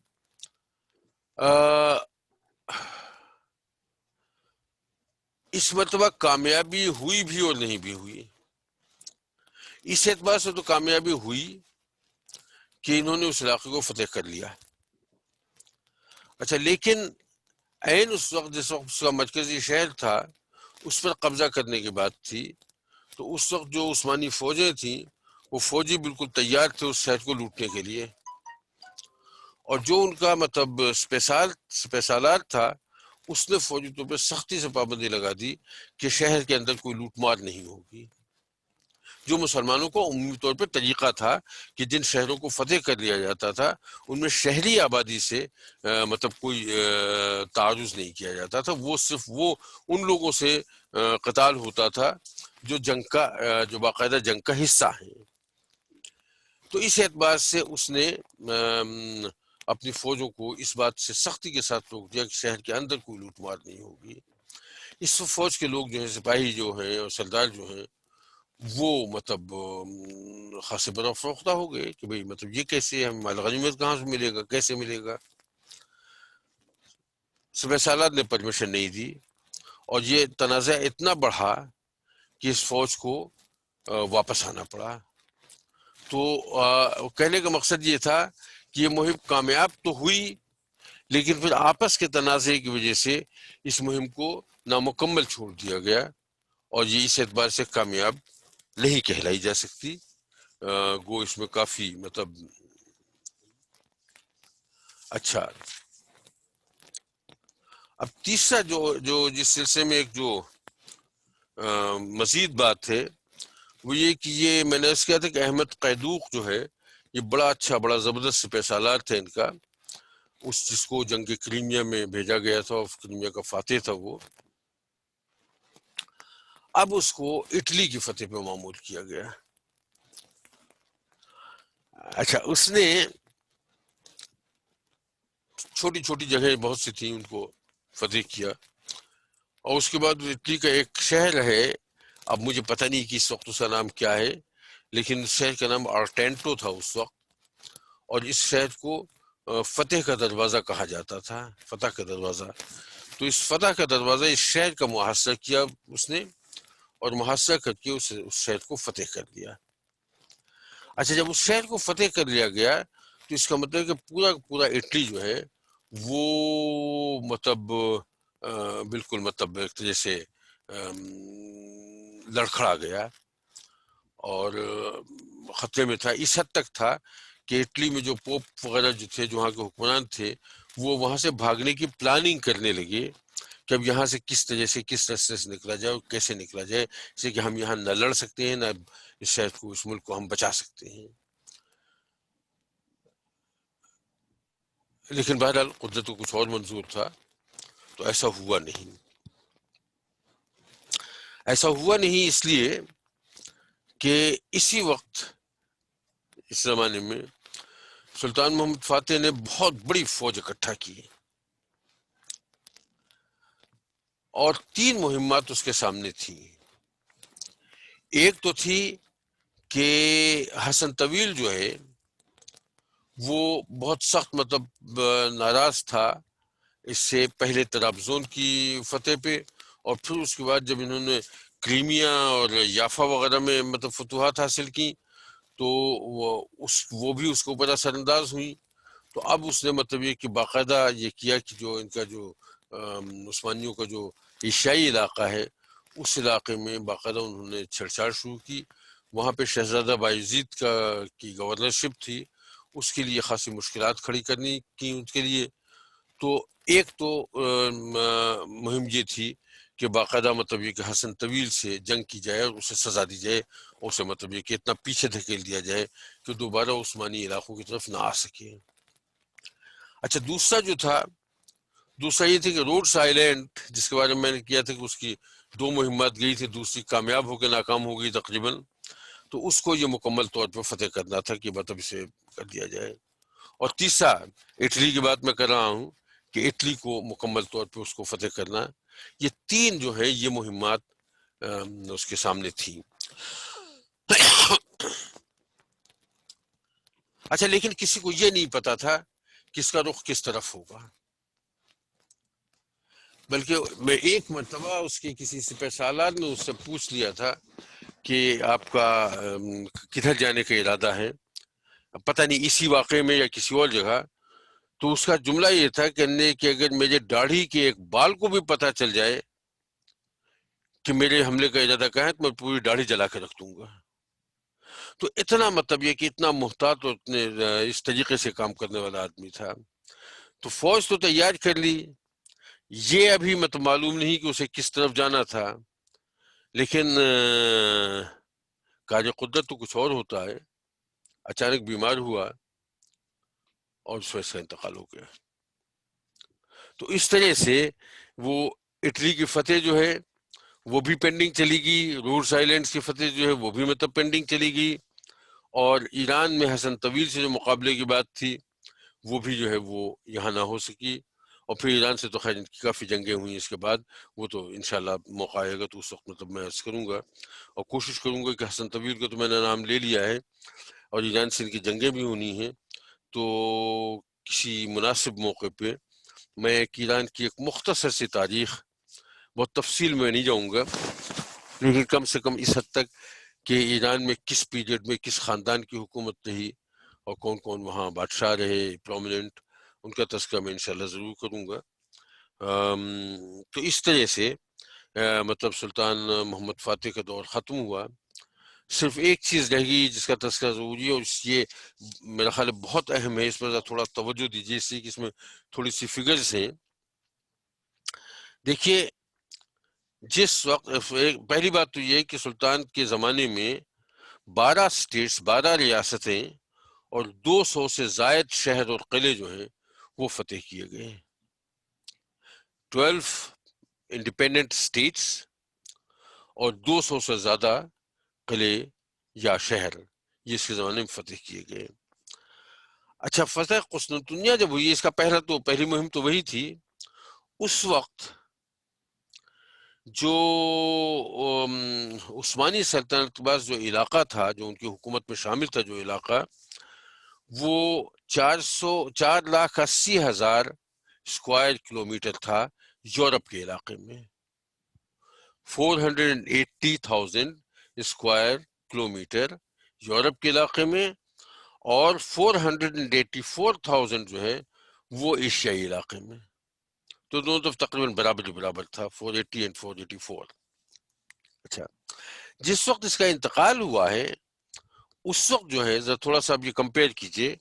اس مرتبہ کامیابی ہوئی بھی اور نہیں بھی ہوئی۔ اس اعتبار سے تو کامیابی ہوئی کہ انہوں نے اس علاقے کو فتح کر لیا. اچھا لیکن عین اس وقت جس وقت اس کا مرکزی شہر تھا اس پر قبضہ کرنے کی بات تھی، تو اس وقت جو عثمانی فوجیں تھیں وہ فوجی بالکل تیار تھے اس شہر کو لوٹنے کے لیے، اور جو ان کا مطلب اسپیشالات تھا اس نے فوجی طور پہ سختی سے پابندی لگا دی کہ شہر کے اندر کوئی لوٹ مار نہیں ہوگی. جو مسلمانوں کو عمومی طور پہ طریقہ تھا کہ جن شہروں کو فتح کر لیا جاتا تھا ان میں شہری آبادی سے مطلب کوئی تعارض نہیں کیا جاتا تھا، وہ صرف وہ ان لوگوں سے قتال ہوتا تھا جو جنگ کا جو باقاعدہ جنگ کا حصہ ہیں. تو اس اعتبار سے اس نے اپنی فوجوں کو اس بات سے سختی کے ساتھ روک دیا کہ شہر کے اندر کوئی لوٹ مار نہیں ہوگی. اس فوج کے لوگ جو ہیں، سپاہی جو ہیں اور سردار جو ہیں، وہ مطلب خاصے برافروختہ ہو گئے کہ بھئی مطلب یہ کیسے، ہم مال غنیمت کہاں سے ملے گا، کیسے ملے گا. صبح سالات نے پرمیشن نہیں دی اور یہ تنازع اتنا بڑھا کہ اس فوج کو واپس آنا پڑا. تو کہنے کا مقصد یہ تھا کہ یہ مہم کامیاب تو ہوئی لیکن پھر آپس کے تنازع کی وجہ سے اس مہم کو نامکمل چھوڑ دیا گیا اور یہ اس اعتبار سے کامیاب نہیں کہلائی جا سکتی. گو اس میں کافی مطلب اچھا. اب تیسرا جو جس سلسلے میں ایک جو مزید بات ہے وہ یہ کہ یہ میں نے اس کیا تھا کہ احمد قیدوق جو ہے یہ بڑا اچھا بڑا زبردست سپہ سالار تھا ان کا، اس جس کو جنگ کریمیا میں بھیجا گیا تھا اور کریمیا کا فاتح تھا وہ. اب اس کو اٹلی کی فتح پہ معمول کیا گیا. اچھا اس نے چھوٹی چھوٹی جگہیں بہت سی تھیں ان کو فتح کیا اور اس کے بعد اٹلی کا ایک شہر ہے، اب مجھے پتہ نہیں کہ اس وقت اس کا نام کیا ہے، لیکن شہر کا نام آرٹینٹو تھا اس وقت، اور اس شہر کو فتح کا دروازہ کہا جاتا تھا، فتح کا دروازہ. تو اس فتح کا دروازہ اس شہر کا محاصرہ کیا اس نے اور محاصرہ کر کے اس شہر کو فتح کر دیا. اچھا جب اس شہر کو فتح کر لیا گیا تو اس کا مطلب کہ پورا اٹلی جو ہے وہ مطلب بالکل مطلب ایک طرح سے لڑکھڑا گیا اور خطرے میں تھا. اس حد تک تھا کہ اٹلی میں جو پوپ وغیرہ جو تھے، جو وہاں کے حکمران تھے، وہ وہاں سے بھاگنے کی پلاننگ کرنے لگے کہ اب یہاں سے کس طرح سے کس راستے سے نکلا جائے اور کیسے نکلا جائے، جیسے کہ ہم یہاں نہ لڑ سکتے ہیں نہ اس شہر کو اس ملک کو ہم بچا سکتے ہیں. لیکن بہرحال قدرت کو کچھ اور منظور تھا تو ایسا ہوا نہیں. ایسا ہوا نہیں اس لیے کہ اسی وقت اس زمانے میں سلطان محمد فاتح نے بہت بڑی فوج اکٹھا کی اور 3 مہمات اس کے سامنے تھیں. ایک تو تھی کہ حسن طویل جو ہے وہ بہت سخت مطلب ناراض تھا اس سے پہلے طرابزون کی فتح پہ، اور پھر اس کے بعد جب انہوں نے کریمیا اور یافا وغیرہ میں مطلب فتوحات حاصل کی تو وہ بھی اس کے اوپر اثر انداز ہوئی. تو اب اس نے مطلب یہ کہ باقاعدہ یہ کیا کہ جو ان کا جو عثمانیوں کا جو ایشیائی علاقہ ہے اس علاقے میں باقاعدہ انہوں نے چھیڑ چھاڑ شروع کی. وہاں پہ شہزادہ بایزید کی گورنرشپ تھی، اس کے لیے خاصی مشکلات کھڑی کرنی کی ان کے لیے. تو ایک تو مہم یہ تھی کہ باقاعدہ مطلب یہ کہ حسن طویل سے جنگ کی جائے اور اسے سزا دی جائے، اسے مطلب یہ کہ اتنا پیچھے دھکیل دیا جائے کہ دوبارہ عثمانی علاقوں کی طرف نہ آ سکے. اچھا دوسرا یہ تھی کہ روڈس آئیلینڈ جس کے بارے میں نے کیا تھا کہ اس کی 2 مہمات گئی تھی، دوسری کامیاب ہو کے ناکام ہو گئی تقریباً، تو اس کو یہ مکمل طور پر فتح کرنا تھا کہ مطلب اسے کر دیا جائے. اور تیسرا اٹلی کی بات میں کر رہا ہوں کہ اٹلی کو مکمل طور پہ اس کو فتح کرنا. یہ 3 جو ہے یہ مہمات اس کے سامنے تھیں. اچھا لیکن کسی کو یہ نہیں پتا تھا کہ اس کا رخ کس طرف ہوگا، بلکہ میں ایک مرتبہ اس کے کسی سپہ سالار نے اس سے پوچھ لیا تھا کہ آپ کا کدھر جانے کا ارادہ ہے. پتہ نہیں اسی واقعے میں یا کسی اور جگہ. تو اس کا جملہ یہ تھا کہ اگر میرے داڑھی کے ایک بال کو بھی پتہ چل جائے کہ میرے حملے کا ارادہ کہاں ہے تو میں پوری داڑھی جلا کے رکھ دوں گا. تو اتنا مطلب یہ کہ اتنا محتاط اور اتنے اس طریقے سے کام کرنے والا آدمی تھا. تو فوج تو تیار کر لی, یہ ابھی مطلب معلوم نہیں کہ اسے کس طرف جانا تھا, لیکن کار قدرت تو کچھ اور ہوتا ہے. اچانک بیمار ہوا اور اس وقت کا انتقال ہو گیا. تو اس طرح سے وہ اٹلی کی فتح جو ہے وہ بھی پینڈنگ چلی گئی, روڈس آئیلینڈس کی فتح جو ہے وہ بھی مطلب پینڈنگ چلی گئی, اور ایران میں حسن طویل سے جو مقابلے کی بات تھی وہ بھی جو ہے وہ یہاں نہ ہو سکی. اور پھر ایران سے تو خیر کافی جنگیں ہوئیں اس کے بعد, وہ تو انشاءاللہ موقع آئے گا تو اس وقت مطلب میں عرض کروں گا, اور کوشش کروں گا کہ حسن طویل کو تو میں نے نام لے لیا ہے اور ایران سے ان کی جنگیں بھی ہونی ہیں, تو کسی مناسب موقع پہ میں ایران کی ایک مختصر سی تاریخ, بہت تفصیل میں نہیں جاؤں گا لیکن کم سے کم اس حد تک کہ ایران میں کس پیریڈ میں کس خاندان کی حکومت رہی اور کون کون وہاں بادشاہ رہے پرومیننٹ, ان کا تذکرہ میں انشاءاللہ ضرور کروں گا. تو اس طرح سے مطلب سلطان محمد فاتح کا دور ختم ہوا. صرف ایک چیز رہ گئی جس کا تذکرہ ضروری ہے, اور یہ میرا خیال بہت اہم ہے, اس پر تھوڑا توجہ دیجیے, اس لیے کہ اس میں تھوڑی سی فگرز ہیں. دیکھیے جس وقت پہلی بات تو یہ ہے کہ سلطان کے زمانے میں 12 اسٹیٹس 12 ریاستیں اور 200 سے زائد شہر اور قلعے جو ہیں وہ فتح کیے گئے ہیں. 12 انڈیپینڈنٹ اسٹیٹس اور 200 سے زیادہ قلعے یا شہر یہ اس کے زمانے میں فتح کیے گئے. اچھا, فتح قسطنطنیہ جب ہوئی, اس کا پہلی مہم تو وہی تھی. اس وقت جو عثمانی سلطنت کے پاس جو علاقہ تھا, جو ان کی حکومت میں شامل تھا جو علاقہ, وہ 4,80,000 اسکوائر کلومیٹر تھا یورپ کے علاقے میں. 480,000 اسکوائر کلومیٹر یورپ کے علاقے میں, اور 484,000 جو ہے وہ ایشیائی علاقے میں. تو دونوں طرف تقریباً برابر تھا, 480 and 484. اچھا, جس وقت اس کا انتقال ہوا ہے اس وقت جو ہے ذرا تھوڑا سا آپ یہ کمپیئر کیجئے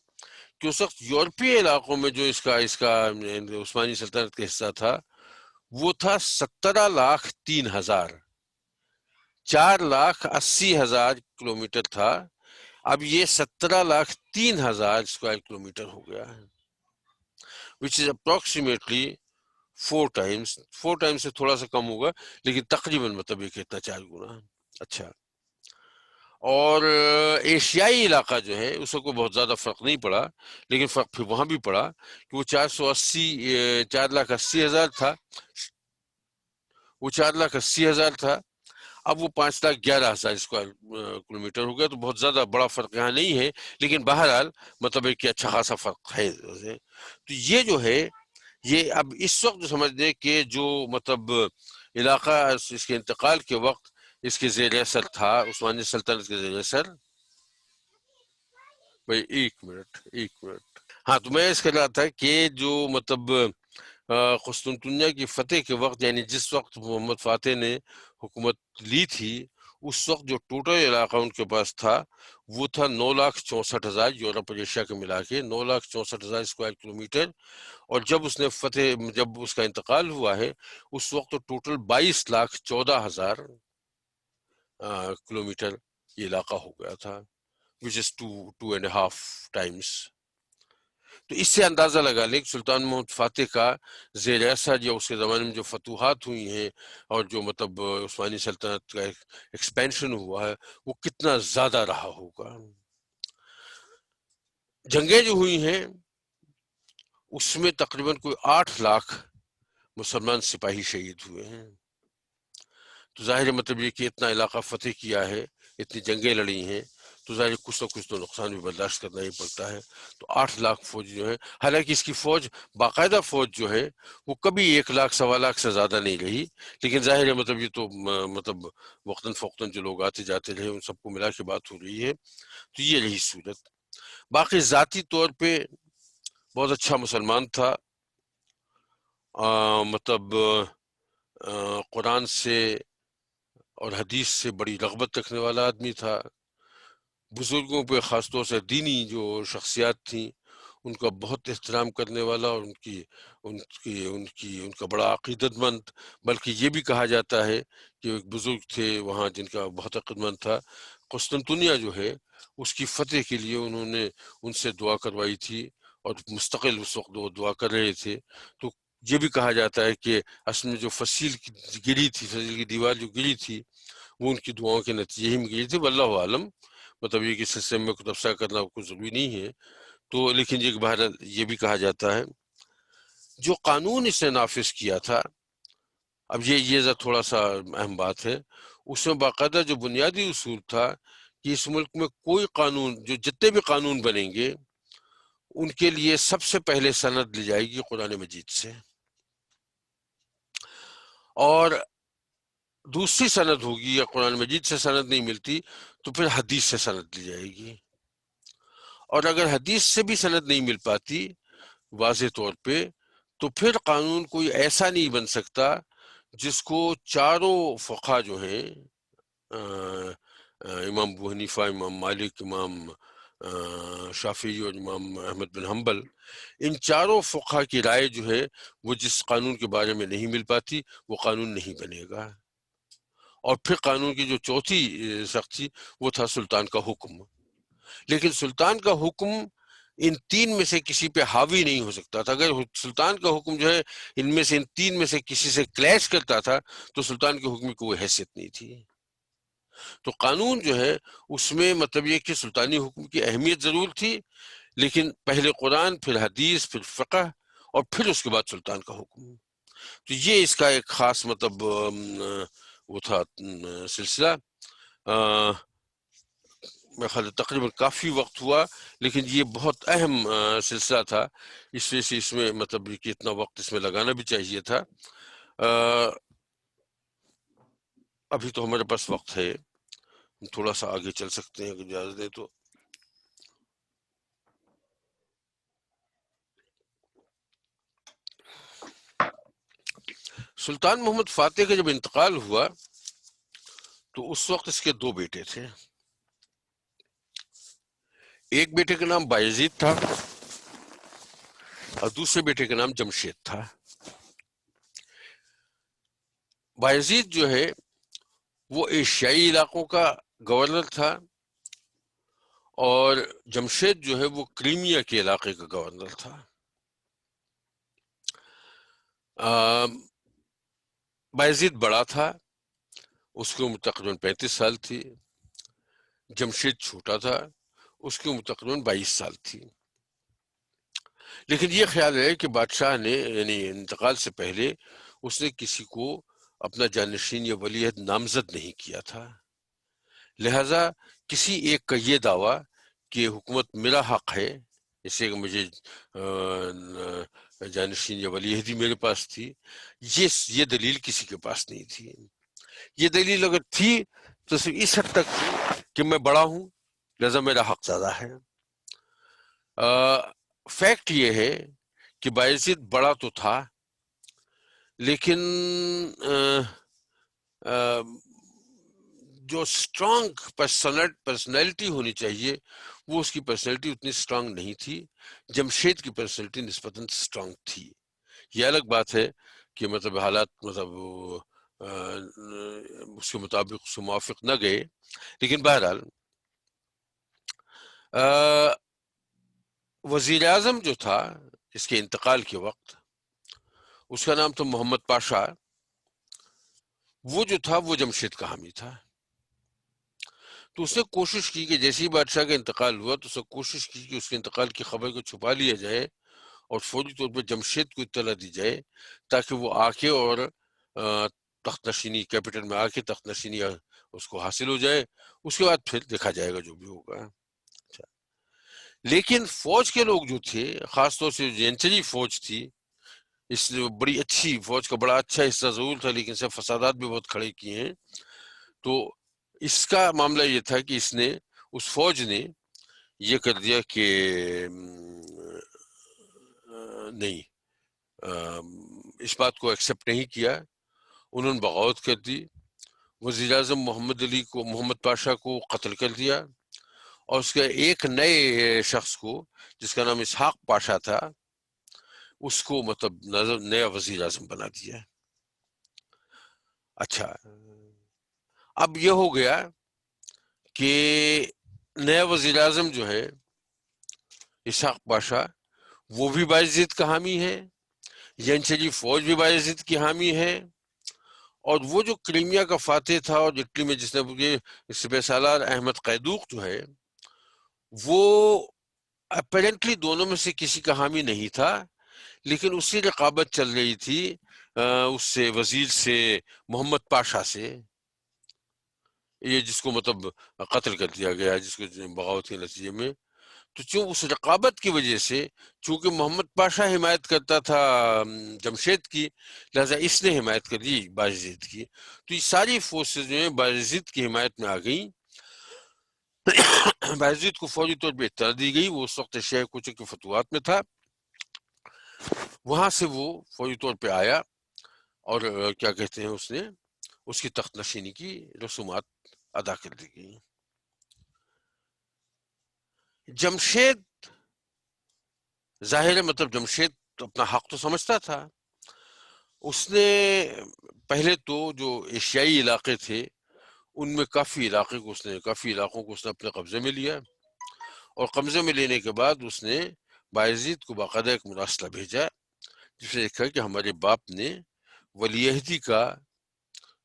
کہ اس وقت یورپی علاقوں میں جو اس کا عثمانی سلطنت کا حصہ تھا وہ تھا 17,03,000, 4,80,000 کلومیٹر تھا. اب یہ 17,03,000 اسکوائر کلومیٹر ہو گیا ہے, which is approximately 4 times سے تھوڑا سا کم ہوگا لیکن تقریباً مطلب یہ کہتا 4 گنا. اچھا, اور ایشیائی علاقہ جو ہے اس کو بہت زیادہ فرق نہیں پڑا, لیکن فرق پھر وہاں بھی پڑا کہ وہ 4,80,000 تھا, وہ 4,80,000 تھا, اب وہ 5,11,000 اسکوائر کلومیٹر ہو گیا. تو بہت زیادہ بڑا فرق یہاں نہیں ہے, لیکن بہرحال مطلب ایک اچھا خاصا فرق ہے. تو یہ جو ہے یہ اب اس وقت جو سمجھ دیں کہ جو مطلب علاقہ اس کے انتقال کے وقت اس کے زیر اثر تھا, عثمانی سلطنت کے زیر اثر. بھائی ایک منٹ. ہاں, تو میں اس کہہ رہا تھا کہ جو مطلب قسطنطنیہ کی فتح کے وقت, یعنی جس وقت محمد فاتح نے حکومت لی تھی, اس وقت جو ٹوٹل علاقہ ان کے پاس تھا وہ تھا 9,64,000 یورپ اور ایشیا کے ملا کے 9,64,000 اسکوائر کلومیٹر. اور جب اس کا انتقال ہوا ہے اس وقت تو ٹوٹل 22,14,000 کلومیٹر یہ علاقہ ہو گیا تھا, which is 2.5 times. تو اس سے اندازہ لگا لیں کہ سلطان محمد فاتح کا زیر اثر یا اس کے زمانے میں جو فتوحات ہوئی ہیں اور جو مطلب عثمانی سلطنت کا ایکسپینشن ہوا ہے وہ کتنا زیادہ رہا ہوگا. جنگیں جو ہوئی ہیں اس میں تقریباً کوئی 8 لاکھ مسلمان سپاہی شہید ہوئے ہیں. تو ظاہر مطلب یہ کہ اتنا علاقہ فتح کیا ہے, اتنی جنگیں لڑی ہیں, تو ظاہر کچھ نہ کچھ تو نقصان بھی برداشت کرنا ہی پڑتا ہے. تو 8 لاکھ فوج جو ہے, حالانکہ اس کی فوج باقاعدہ فوج جو ہے وہ کبھی 1 لاکھ 1.25 لاکھ سے زیادہ نہیں رہی, لیکن ظاہر ہے مطلب یہ تو مطلب وقتاً فوقتاً جو لوگ آتے جاتے رہے ان سب کو ملا کے بات ہو رہی ہے. تو یہ رہی صورت. باقی ذاتی طور پہ بہت اچھا مسلمان تھا، مطلب قرآن سے اور حدیث سے بڑی رغبت رکھنے والا آدمی تھا، بزرگوں پہ خاص طور سے دینی جو شخصیات تھیں ان کا بہت احترام کرنے والا، اور ان کا بڑا عقیدت مند، بلکہ یہ بھی کہا جاتا ہے کہ ایک بزرگ تھے وہاں جن کا بہت عقیدت مند تھا، قسطنطنیہ جو ہے اس کی فتح کے لیے انہوں نے ان سے دعا کروائی تھی، اور مستقل اس وقت وہ دعا کر رہے تھے۔ تو یہ بھی کہا جاتا ہے کہ اصل میں جو فصیل کی دیوار جو گری تھی وہ ان کی دعاؤں کے نتیجے ہی میں گری تھی، واللہ عالم، مطلب یہ کہ سلسلے میں کچھ تبصرہ کرنا کوئی ضروری نہیں ہے۔ تو لیکن یہ بہرحال یہ بھی کہا جاتا ہے جو قانون اس نے نافذ کیا تھا، اب یہ تھوڑا سا اہم بات ہے، اس میں باقاعدہ جو بنیادی اصول تھا کہ اس ملک میں کوئی قانون، جو جتنے بھی قانون بنیں گے ان کے لیے سب سے پہلے سند لی جائے گی قرآن مجید سے، اور دوسری سند ہوگی، یا قرآن مجید سے سند نہیں ملتی تو پھر حدیث سے سند لی جائے گی، اور اگر حدیث سے بھی سند نہیں مل پاتی واضح طور پہ تو پھر قانون کوئی ایسا نہیں بن سکتا جس کو چاروں فقہ جو ہیں، امام ابو حنیفہ، امام مالک، امام شافعی اور امام احمد بن حنبل، ان چاروں فقہ کی رائے جو ہے وہ جس قانون کے بارے میں نہیں مل پاتی وہ قانون نہیں بنے گا۔ اور پھر قانون کی جو چوتھی شق تھی وہ تھا سلطان کا حکم، لیکن سلطان کا حکم ان تین میں سے کسی پہ حاوی نہیں ہو سکتا تھا۔ اگر سلطان کا حکم جو ہے ان میں سے ان تین میں سے کسی سے کلیش کرتا تھا تو سلطان کے حکم کی کوئی حیثیت نہیں تھی۔ تو قانون جو ہے اس میں مطلب یہ کہ سلطانی حکم کی اہمیت ضرور تھی، لیکن پہلے قرآن، پھر حدیث، پھر فقہ، اور پھر اس کے بعد سلطان کا حکم۔ تو یہ اس کا ایک خاص مطلب وہ تھا سلسلہ۔ میرے خیال تقریباً کافی وقت ہوا، لیکن یہ بہت اہم سلسلہ تھا، اس وجہ سے اس میں مطلب کہ اتنا وقت اس میں لگانا بھی چاہیے تھا۔ ابھی تو ہمارے پاس وقت ہے، ہم تھوڑا سا آگے چل سکتے ہیں اگر اجازت دیں تو۔ سلطان محمد فاتح کا جب انتقال ہوا تو اس وقت اس کے دو بیٹے تھے، ایک بیٹے کا نام بایزید تھا اور دوسرے بیٹے کا نام جمشید تھا۔ بایزید جو ہے وہ ایشیائی علاقوں کا گورنر تھا، اور جمشید جو ہے وہ کریمیا کے علاقے کا گورنر تھا۔ بایزید بڑا تھا، اس کی عمر تقریباً 35 سال تھی، جمشید چھوٹا تھا، اس کی عمر تقریباً 22 سال تھی۔ لیکن یہ خیال ہے کہ بادشاہ نے یعنی انتقال سے پہلے اس نے کسی کو اپنا جانشین یا ولی عہد نامزد نہیں کیا تھا، لہذا کسی ایک کا یہ دعویٰ کہ حکومت میرا حق ہے، جیسے کہ مجھے جانشین یا ولی عہدی میرے پاس تھی، یہ دلیل کسی کے پاس نہیں تھی۔ یہ دلیل اگر تھی تو صرف اس حد تک تھی کہ میں بڑا ہوں لہذا میرا حق زیادہ ہے۔ فیکٹ یہ ہے کہ بایزید بڑا تو تھا، لیکن جو اسٹرانگ پرسنالٹی ہونی چاہیے وہ اس کی پرسنالٹی اتنی اسٹرانگ نہیں تھی۔ جمشید کی پرسنالٹی نسبتاً اسٹرانگ تھی۔ یہ الگ بات ہے کہ مطلب حالات مطلب اس کے مطابق اس سے موافق نہ گئے، لیکن بہرحال وزیر اعظم جو تھا اس کے انتقال کے وقت، اس کا نام تھا محمد پاشا، وہ جو تھا وہ جمشید کا حامی تھا۔ تو اس نے کوشش کی کہ جیسے ہی بادشاہ کا انتقال ہوا تو اس نے کوشش کی کہ اس کے انتقال کی خبر کو چھپا لیا جائے اور فوری طور پر جمشید کو اطلاع دی جائے تاکہ وہ آ کے اور تخت نشینی کیپٹل میں آ کے تخت نشینی اس کو حاصل ہو جائے، اس کے بعد پھر دیکھا جائے گا جو بھی ہوگا۔ لیکن فوج کے لوگ جو تھے، خاص طور سے جینچری فوج تھی، اس نے بڑی اچھی فوج کا بڑا اچھا حصہ ضرور تھا لیکن سے فسادات بھی بہت کھڑے کیے ہیں۔ تو اس کا معاملہ یہ تھا کہ اس فوج نے یہ کر دیا کہ نہیں، اس بات کو ایکسیپٹ نہیں کیا، انہوں نے بغاوت کر دی، وزیر اعظم محمد پاشا کو قتل کر دیا، اور اس کے ایک نئے شخص کو جس کا نام اسحاق پاشا تھا اس کو مطلب نیا وزیر اعظم بنا دیا۔ اچھا، اب یہ ہو گیا کہ نیا وزیر اعظم جو ہے اسحاق پاشا وہ بھی باعزید کا حامی ہے، ینشری فوج بھی باعزید کی حامی ہے، اور وہ جو کریمیا کا فاتح تھا اور اٹلی میں جس نے سپہ سالار احمد قیدوق جو ہے وہ اپیرنٹلی دونوں میں سے کسی کا حامی نہیں تھا، لیکن اسی رقابت چل رہی تھی اس سے وزیر سے، محمد پاشا سے، یہ جس کو مطلب قتل کر دیا گیا، جس کو بغاوت کے نتیجے میں۔ تو چوں اس رقابت کی وجہ سے، چونکہ محمد پاشا حمایت کرتا تھا جمشید کی، لہذا اس نے حمایت کر دی باجزید کی، تو یہ ساری فورسز جو ہیں باجزید کی حمایت میں آ گئیں۔ باجزید کو فوری طور پہ اطلاع دی گئی، وہ اس وقت شیخ کوچے کے فتوحات میں تھا، وہاں سے وہ فوری طور پہ آیا اور کیا کہتے ہیں اس نے اس کی تخت نشینی کی رسومات ادا کر دی گئی۔ جمشید ظاہر ہے مطلب جمشید اپنا حق تو سمجھتا تھا، اس نے پہلے تو جو ایشیائی علاقے تھے ان میں کافی علاقوں کو اس نے اپنے قبضے میں لیا، اور قبضے میں لینے کے بعد اس نے بايزيد کو باقاعدہ ایک مراسلہ بھیجا جس نے لکھا کہ ہمارے باپ نے ولی عہدی کا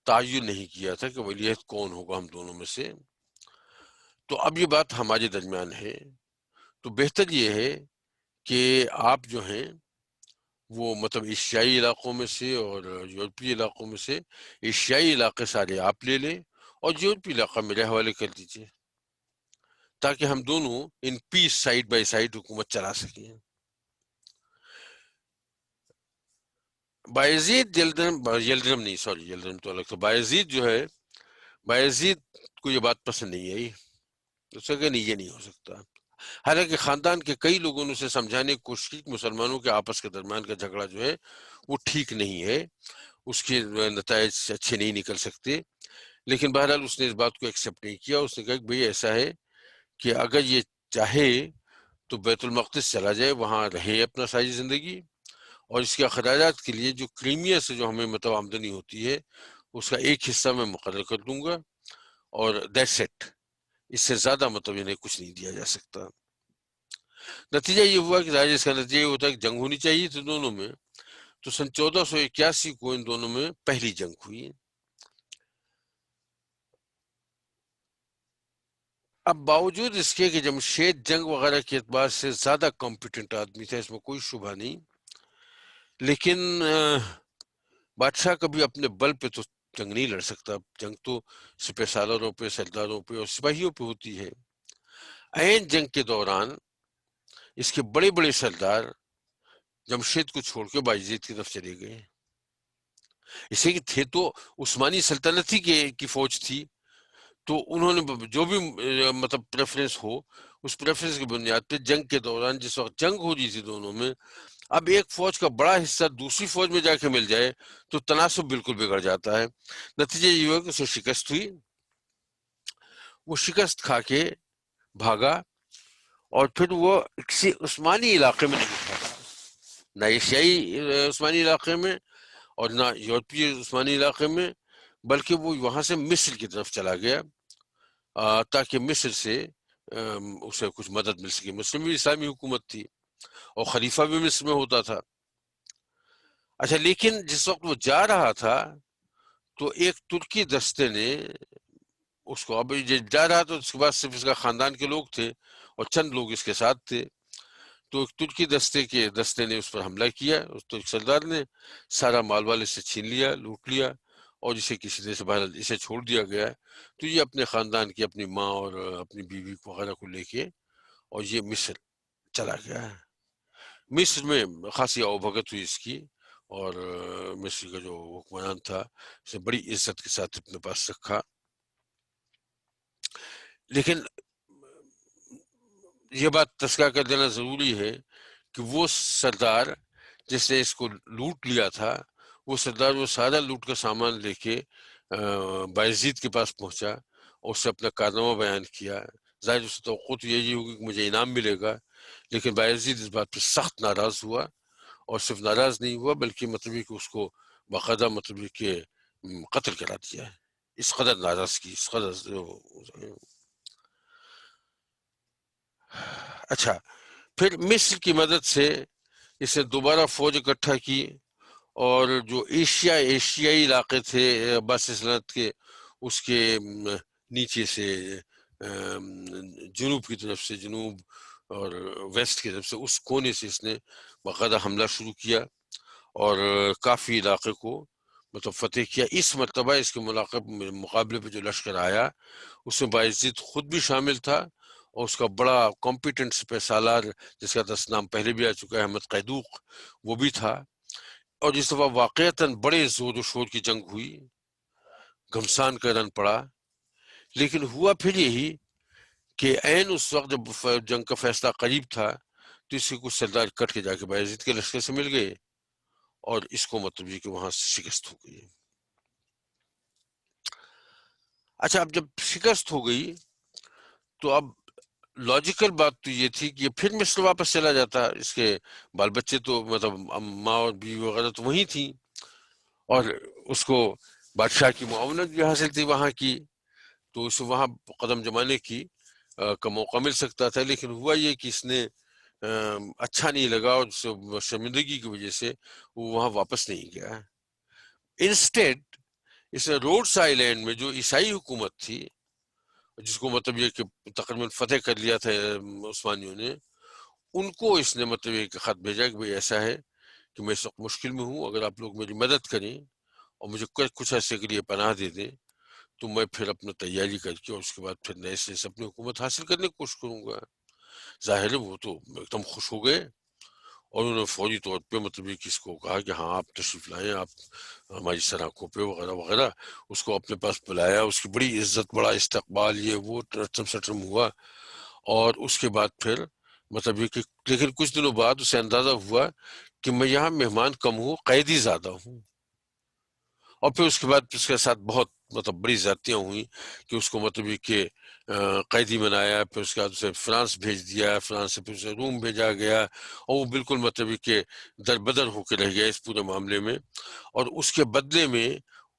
تعین نہیں کیا تھا کہ ولی عہد کون ہوگا ہم دونوں میں سے، تو اب یہ بات ہمارے درمیان ہے، تو بہتر یہ ہے کہ آپ جو ہیں وہ مطلب ایشیائی علاقوں میں سے اور یورپی علاقوں میں سے ایشیائی علاقے سارے آپ لے لیں اور یورپی علاقہ میرے حوالے کر دیجیے، تاکہ ہم دونوں ان پیس سائڈ بائی سائڈ حکومت چلا سکیں۔ یلدرم تو الگ تھا، بايزيد جو ہے، بايزيد کو یہ بات پسند نہیں آئی، اس نے کہا نہیں، یہ نہیں ہو سکتا، حالانکہ خاندان کے کئی لوگوں نے اسے سمجھانے کی کوشش کی مسلمانوں کے آپس کے درمیان کا جھگڑا جو ہے وہ ٹھیک نہیں ہے، اس کے نتائج اچھے نہیں نکل سکتے، لیکن بہرحال اس نے اس بات کو ایکسیپٹ نہیں کیا، اس نے کہا کہ بھئی ایسا ہے کہ اگر یہ چاہے تو بیت المقدس چلا جائے، وہاں رہے اپنا ساری زندگی، اور اس کے اخراجات کے لیے جو کریمیا سے جو ہمیں مطلب آمدنی ہوتی ہے اس کا ایک حصہ میں مقرر کر دوں گا، اور دیٹس اٹ، اس سے زیادہ مطلب انہیں کچھ نہیں دیا جا سکتا۔ نتیجہ یہ ہوا کہ ظاہر اس کا نتیجہ یہ ہوتا ہے کہ جنگ ہونی چاہیے تھی دونوں میں، تو سن 1481 کو ان دونوں میں پہلی جنگ ہوئی۔ اب باوجود اس کے کہ جمشید جنگ وغیرہ کے اعتبار سے زیادہ کمپیٹنٹ آدمی تھا، اس میں کوئی شبہ نہیں، لیکن بادشاہ کبھی اپنے بل پہ تو جنگ نہیں لڑ سکتا، جنگ تو سپہ سالاروں پہ، سرداروں پہ اور سپاہیوں پہ ہوتی ہے۔ عین جنگ کے دوران اس کے بڑے بڑے سردار جمشید کو چھوڑ کے بايزيد کی طرف چلے گئے، اس لیے کہ تھے تو عثمانی سلطنت ہی کی فوج تھی، تو انہوں نے جو بھی مطلب پریفرنس ہو اس پریفرنس کی بنیاد پہ جنگ کے دوران جس وقت جنگ ہو رہی تھی دونوں میں، اب ایک فوج کا بڑا حصہ دوسری فوج میں جا کے مل جائے تو تناسب بالکل بگڑ جاتا ہے۔ نتیجہ یہ ہوا کہ اسے شکست ہوئی، وہ شکست کھا کے بھاگا، اور پھر وہ کسی عثمانی علاقے میں نہیں تھا، نہ ایشیائی عثمانی علاقے میں اور نہ یورپی عثمانی علاقے میں، بلکہ وہ وہاں سے مصر کی طرف چلا گیا تاکہ مصر سے اسے کچھ مدد مل سکے۔ مصر میں اسلامی حکومت تھی اور خلیفہ بھی مصر میں ہوتا تھا۔ اچھا، لیکن جس وقت وہ جا رہا تھا تو ایک ترکی دستے نے اس کو، اب جب جا رہا تھا اس کے بعد صرف اس کا خاندان کے لوگ تھے اور چند لوگ اس کے ساتھ تھے، تو ایک ترکی دستے نے اس پر حملہ کیا، اس ترک سردار نے سارا مال وال اس سے چھین لیا، لوٹ لیا، اور اسے کسی طرح سے بہرحال اسے چھوڑ دیا گیا، تو یہ اپنے خاندان کی اپنی ماں اور اپنی بیوی وغیرہ کو لے کے اور یہ مصر چلا گیا۔ مصر میں خاصی آؤ بھگت ہوئی اس کی، اور مصر کا جو حکمران تھا اسے بڑی عزت کے ساتھ اپنے پاس رکھا، لیکن یہ بات تذکرہ کر دینا ضروری ہے کہ وہ سردار جس نے اس کو لوٹ لیا تھا، وہ سردار وہ سارا لوٹ کا سامان لے کے بایزید کے پاس پہنچا اور اس سے اپنا کارنامہ بیان کیا. ظاہر اس توقع تو یہی ہوگی کہ مجھے انعام ملے گا، لیکن بایزید اس بات پہ سخت ناراض ہوا، اور صرف ناراض نہیں ہوا بلکہ مطلب کہ اس کو باقاعدہ مطلب کہ قتل کرا دیا ہے. اس قدر ناراض کی، اس قدر. اچھا، پھر مصر کی مدد سے اس نے دوبارہ فوج اکٹھا کی، اور جو ایشیائی علاقے تھے عباس سلطنت کے، اس کے نیچے سے جنوب کی طرف سے، جنوب اور ویسٹ کی طرف سے، اس کونے سے اس نے باقاعدہ حملہ شروع کیا اور کافی علاقے کو مطلب فتح کیا. اس مرتبہ اس کے مقابلے پہ جو لشکر آیا اس میں بایزید خود بھی شامل تھا، اور اس کا بڑا کمپیٹنٹ سپہ سالار جس کا نام پہلے بھی آ چکا ہے، احمد قیدوق، وہ بھی تھا. اور اس دفعہ واقعتاً بڑے زور و شور کی جنگ ہوئی، گھمسان کا رن پڑا. لیکن ہوا پھر یہی کہ عین اس وقت جب جنگ کا فیصلہ قریب تھا تو اس کے کچھ سردار کٹ کے جا کے بایزید کے لشکر سے مل گئے، اور اس کو مطلب یہ کہ وہاں شکست ہو گئی. اچھا، اب جب شکست ہو گئی تو اب لاجیکل بات تو یہ تھی کہ پھر مصر واپس چلا جاتا. اس کے بال بچے تو مطلب ماں اور بیوی وغیرہ تو وہیں تھیں، اور اس کو بادشاہ کی معاونت بھی حاصل تھی وہاں کی، تو اسے وہاں قدم جمانے کی کا موقع مل سکتا تھا. لیکن ہوا یہ کہ اس نے اچھا نہیں لگا، اور شرمندگی کی وجہ سے وہ وہاں واپس نہیں گیا. انسٹیڈ اس نے روڈس آئی لینڈ میں جو عیسائی حکومت تھی، جس کو مطلب یہ کہ تقریباً فتح کر لیا تھا عثمانیوں نے، ان کو اس نے مطلب ایک خط بھیجا کہ بھائی ایسا ہے کہ میں اس وقت مشکل میں ہوں، اگر آپ لوگ میری مدد کریں اور مجھے کچھ عرصے کے لیے پناہ دے دیں تو میں پھر اپنا تیاری کر کے اور اس کے بعد پھر نئے سے اپنی حکومت حاصل کرنے کی کوشش کروں گا. ظاہر ہے وہ تو ایک دم خوش ہو گئے، اور انہوں نے فوری طور پہ مطلب یہ کس کو کہا کہ ہاں آپ تشریف لائیں، آپ ہماری سراخوں پہ وغیرہ وغیرہ. اس کو اپنے پاس بلایا، اس کی بڑی عزت، بڑا استقبال، یہ وہ رسم سٹرم ہوا. اور اس کے بعد پھر مطلب یہ کہ لیکن کچھ دنوں بعد اسے اندازہ ہوا کہ میں یہاں مہمان کم ہوں، قیدی زیادہ ہوں. اور پھر اس کے بعد اس کے ساتھ بہت مطلب بڑی زیادتیاں ہوئیں کہ اس کو مطلب یہ کہ قیدی بنایا، پھر اس کے بعد اسے فرانس بھیج دیا، فرانس سے پھر اسے روم بھیجا گیا، اور وہ بالکل مطلب یہ کہ در بدر ہو کے رہ گیا اس پورے معاملے میں. اور اس کے بدلے میں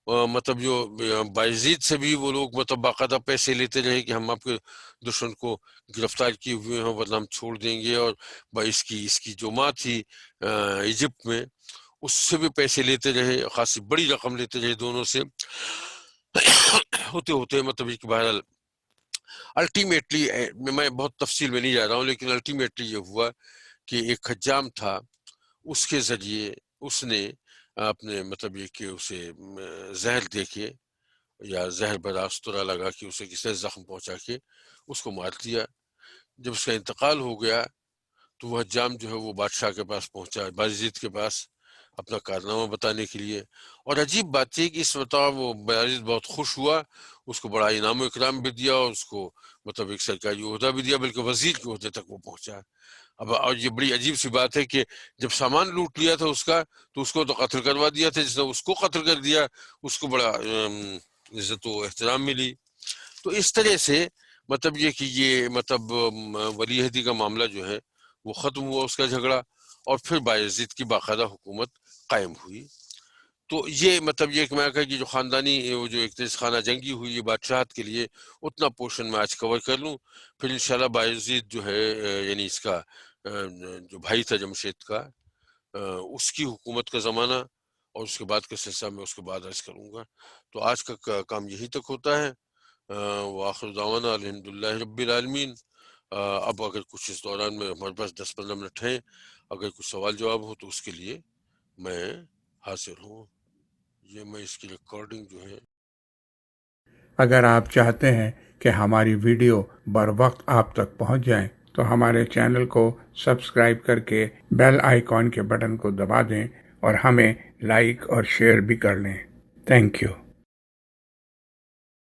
مطلب جو بایزید سے بھی وہ لوگ مطلب باقاعدہ پیسے لیتے رہے کہ ہم آپ کے دشمن کو گرفتار کیے ہوئے ہیں ورنہ ہم چھوڑ دیں گے. اور اس کی جو ماں تھی ایجپٹ میں، اس سے بھی پیسے لیتے رہے، خاصی بڑی رقم لیتے رہے دونوں سے. ہوتے ہوتے مطلب کہ بہرحال الٹیمیٹلی، میں بہت تفصیل میں نہیں جا رہا ہوں، لیکن الٹیمیٹلی یہ ہوا کہ ایک حجام تھا، اس کے ذریعے اس نے اپنے مطلب یہ کہ اسے زہر دے کے یا زہر براسترا لگا کے اسے کسی نے زخم پہنچا کے اس کو مار دیا. جب اس کا انتقال ہو گیا تو وہ حجام جو ہے وہ بادشاہ کے پاس پہنچا، بایزید کے پاس، اپنا کارنامہ بتانے کے لیے. اور عجیب بات تھی کہ اس بتا وہ بایزید بہت خوش ہوا، اس کو بڑا انعام و اکرام بھی دیا، اور اس کو مطلب ایک سرکاری عہدہ بھی دیا، بلکہ وزیر کے عہدے تک وہ پہنچا. اب اور یہ بڑی عجیب سی بات ہے کہ جب سامان لوٹ لیا تھا اس کا تو اس کو تو قتل کروا دیا تھا، جس نے اس کو قتل کر دیا اس کو بڑا عزت و احترام ملی. تو اس طرح سے مطلب یہ کہ یہ مطلب ولی عہدی کا معاملہ جو ہے وہ ختم ہوا، اس کا جھگڑا، اور پھر بایزید کی باقاعدہ حکومت قائم ہوئی. تو یہ مطلب یہ کہ میں کہا کہ جو خاندانی وہ جو ایک خانہ جنگی ہوئی ہے بادشاہت کے لیے، اتنا پورشن میں آج کور کر لوں. پھر انشاءاللہ بایزید جو ہے یعنی اس کا جو بھائی تھا جمشید کا، اس کی حکومت کا زمانہ اور اس کے بعد کا سلسلہ میں اس کے بعد عرض کروں گا. تو آج کا کام یہی تک ہوتا ہے. وآخر دعوانا الحمدللہ رب العالمین. اب اگر کچھ اس دوران میں ہمارے پاس 10-15 منٹ ہیں، اگر کچھ سوال جواب ہو تو اس کے لیے میں حاضر ہوں. یہ میں اس کی ریکارڈنگ جو ہے، اگر آپ چاہتے ہیں کہ ہماری ویڈیو بر وقت آپ تک پہنچ جائیں تو ہمارے چینل کو سبسکرائب کر کے بیل آئیکن کے بٹن کو دبا دیں اور ہمیں لائک اور شیئر بھی کر لیں. Thank you.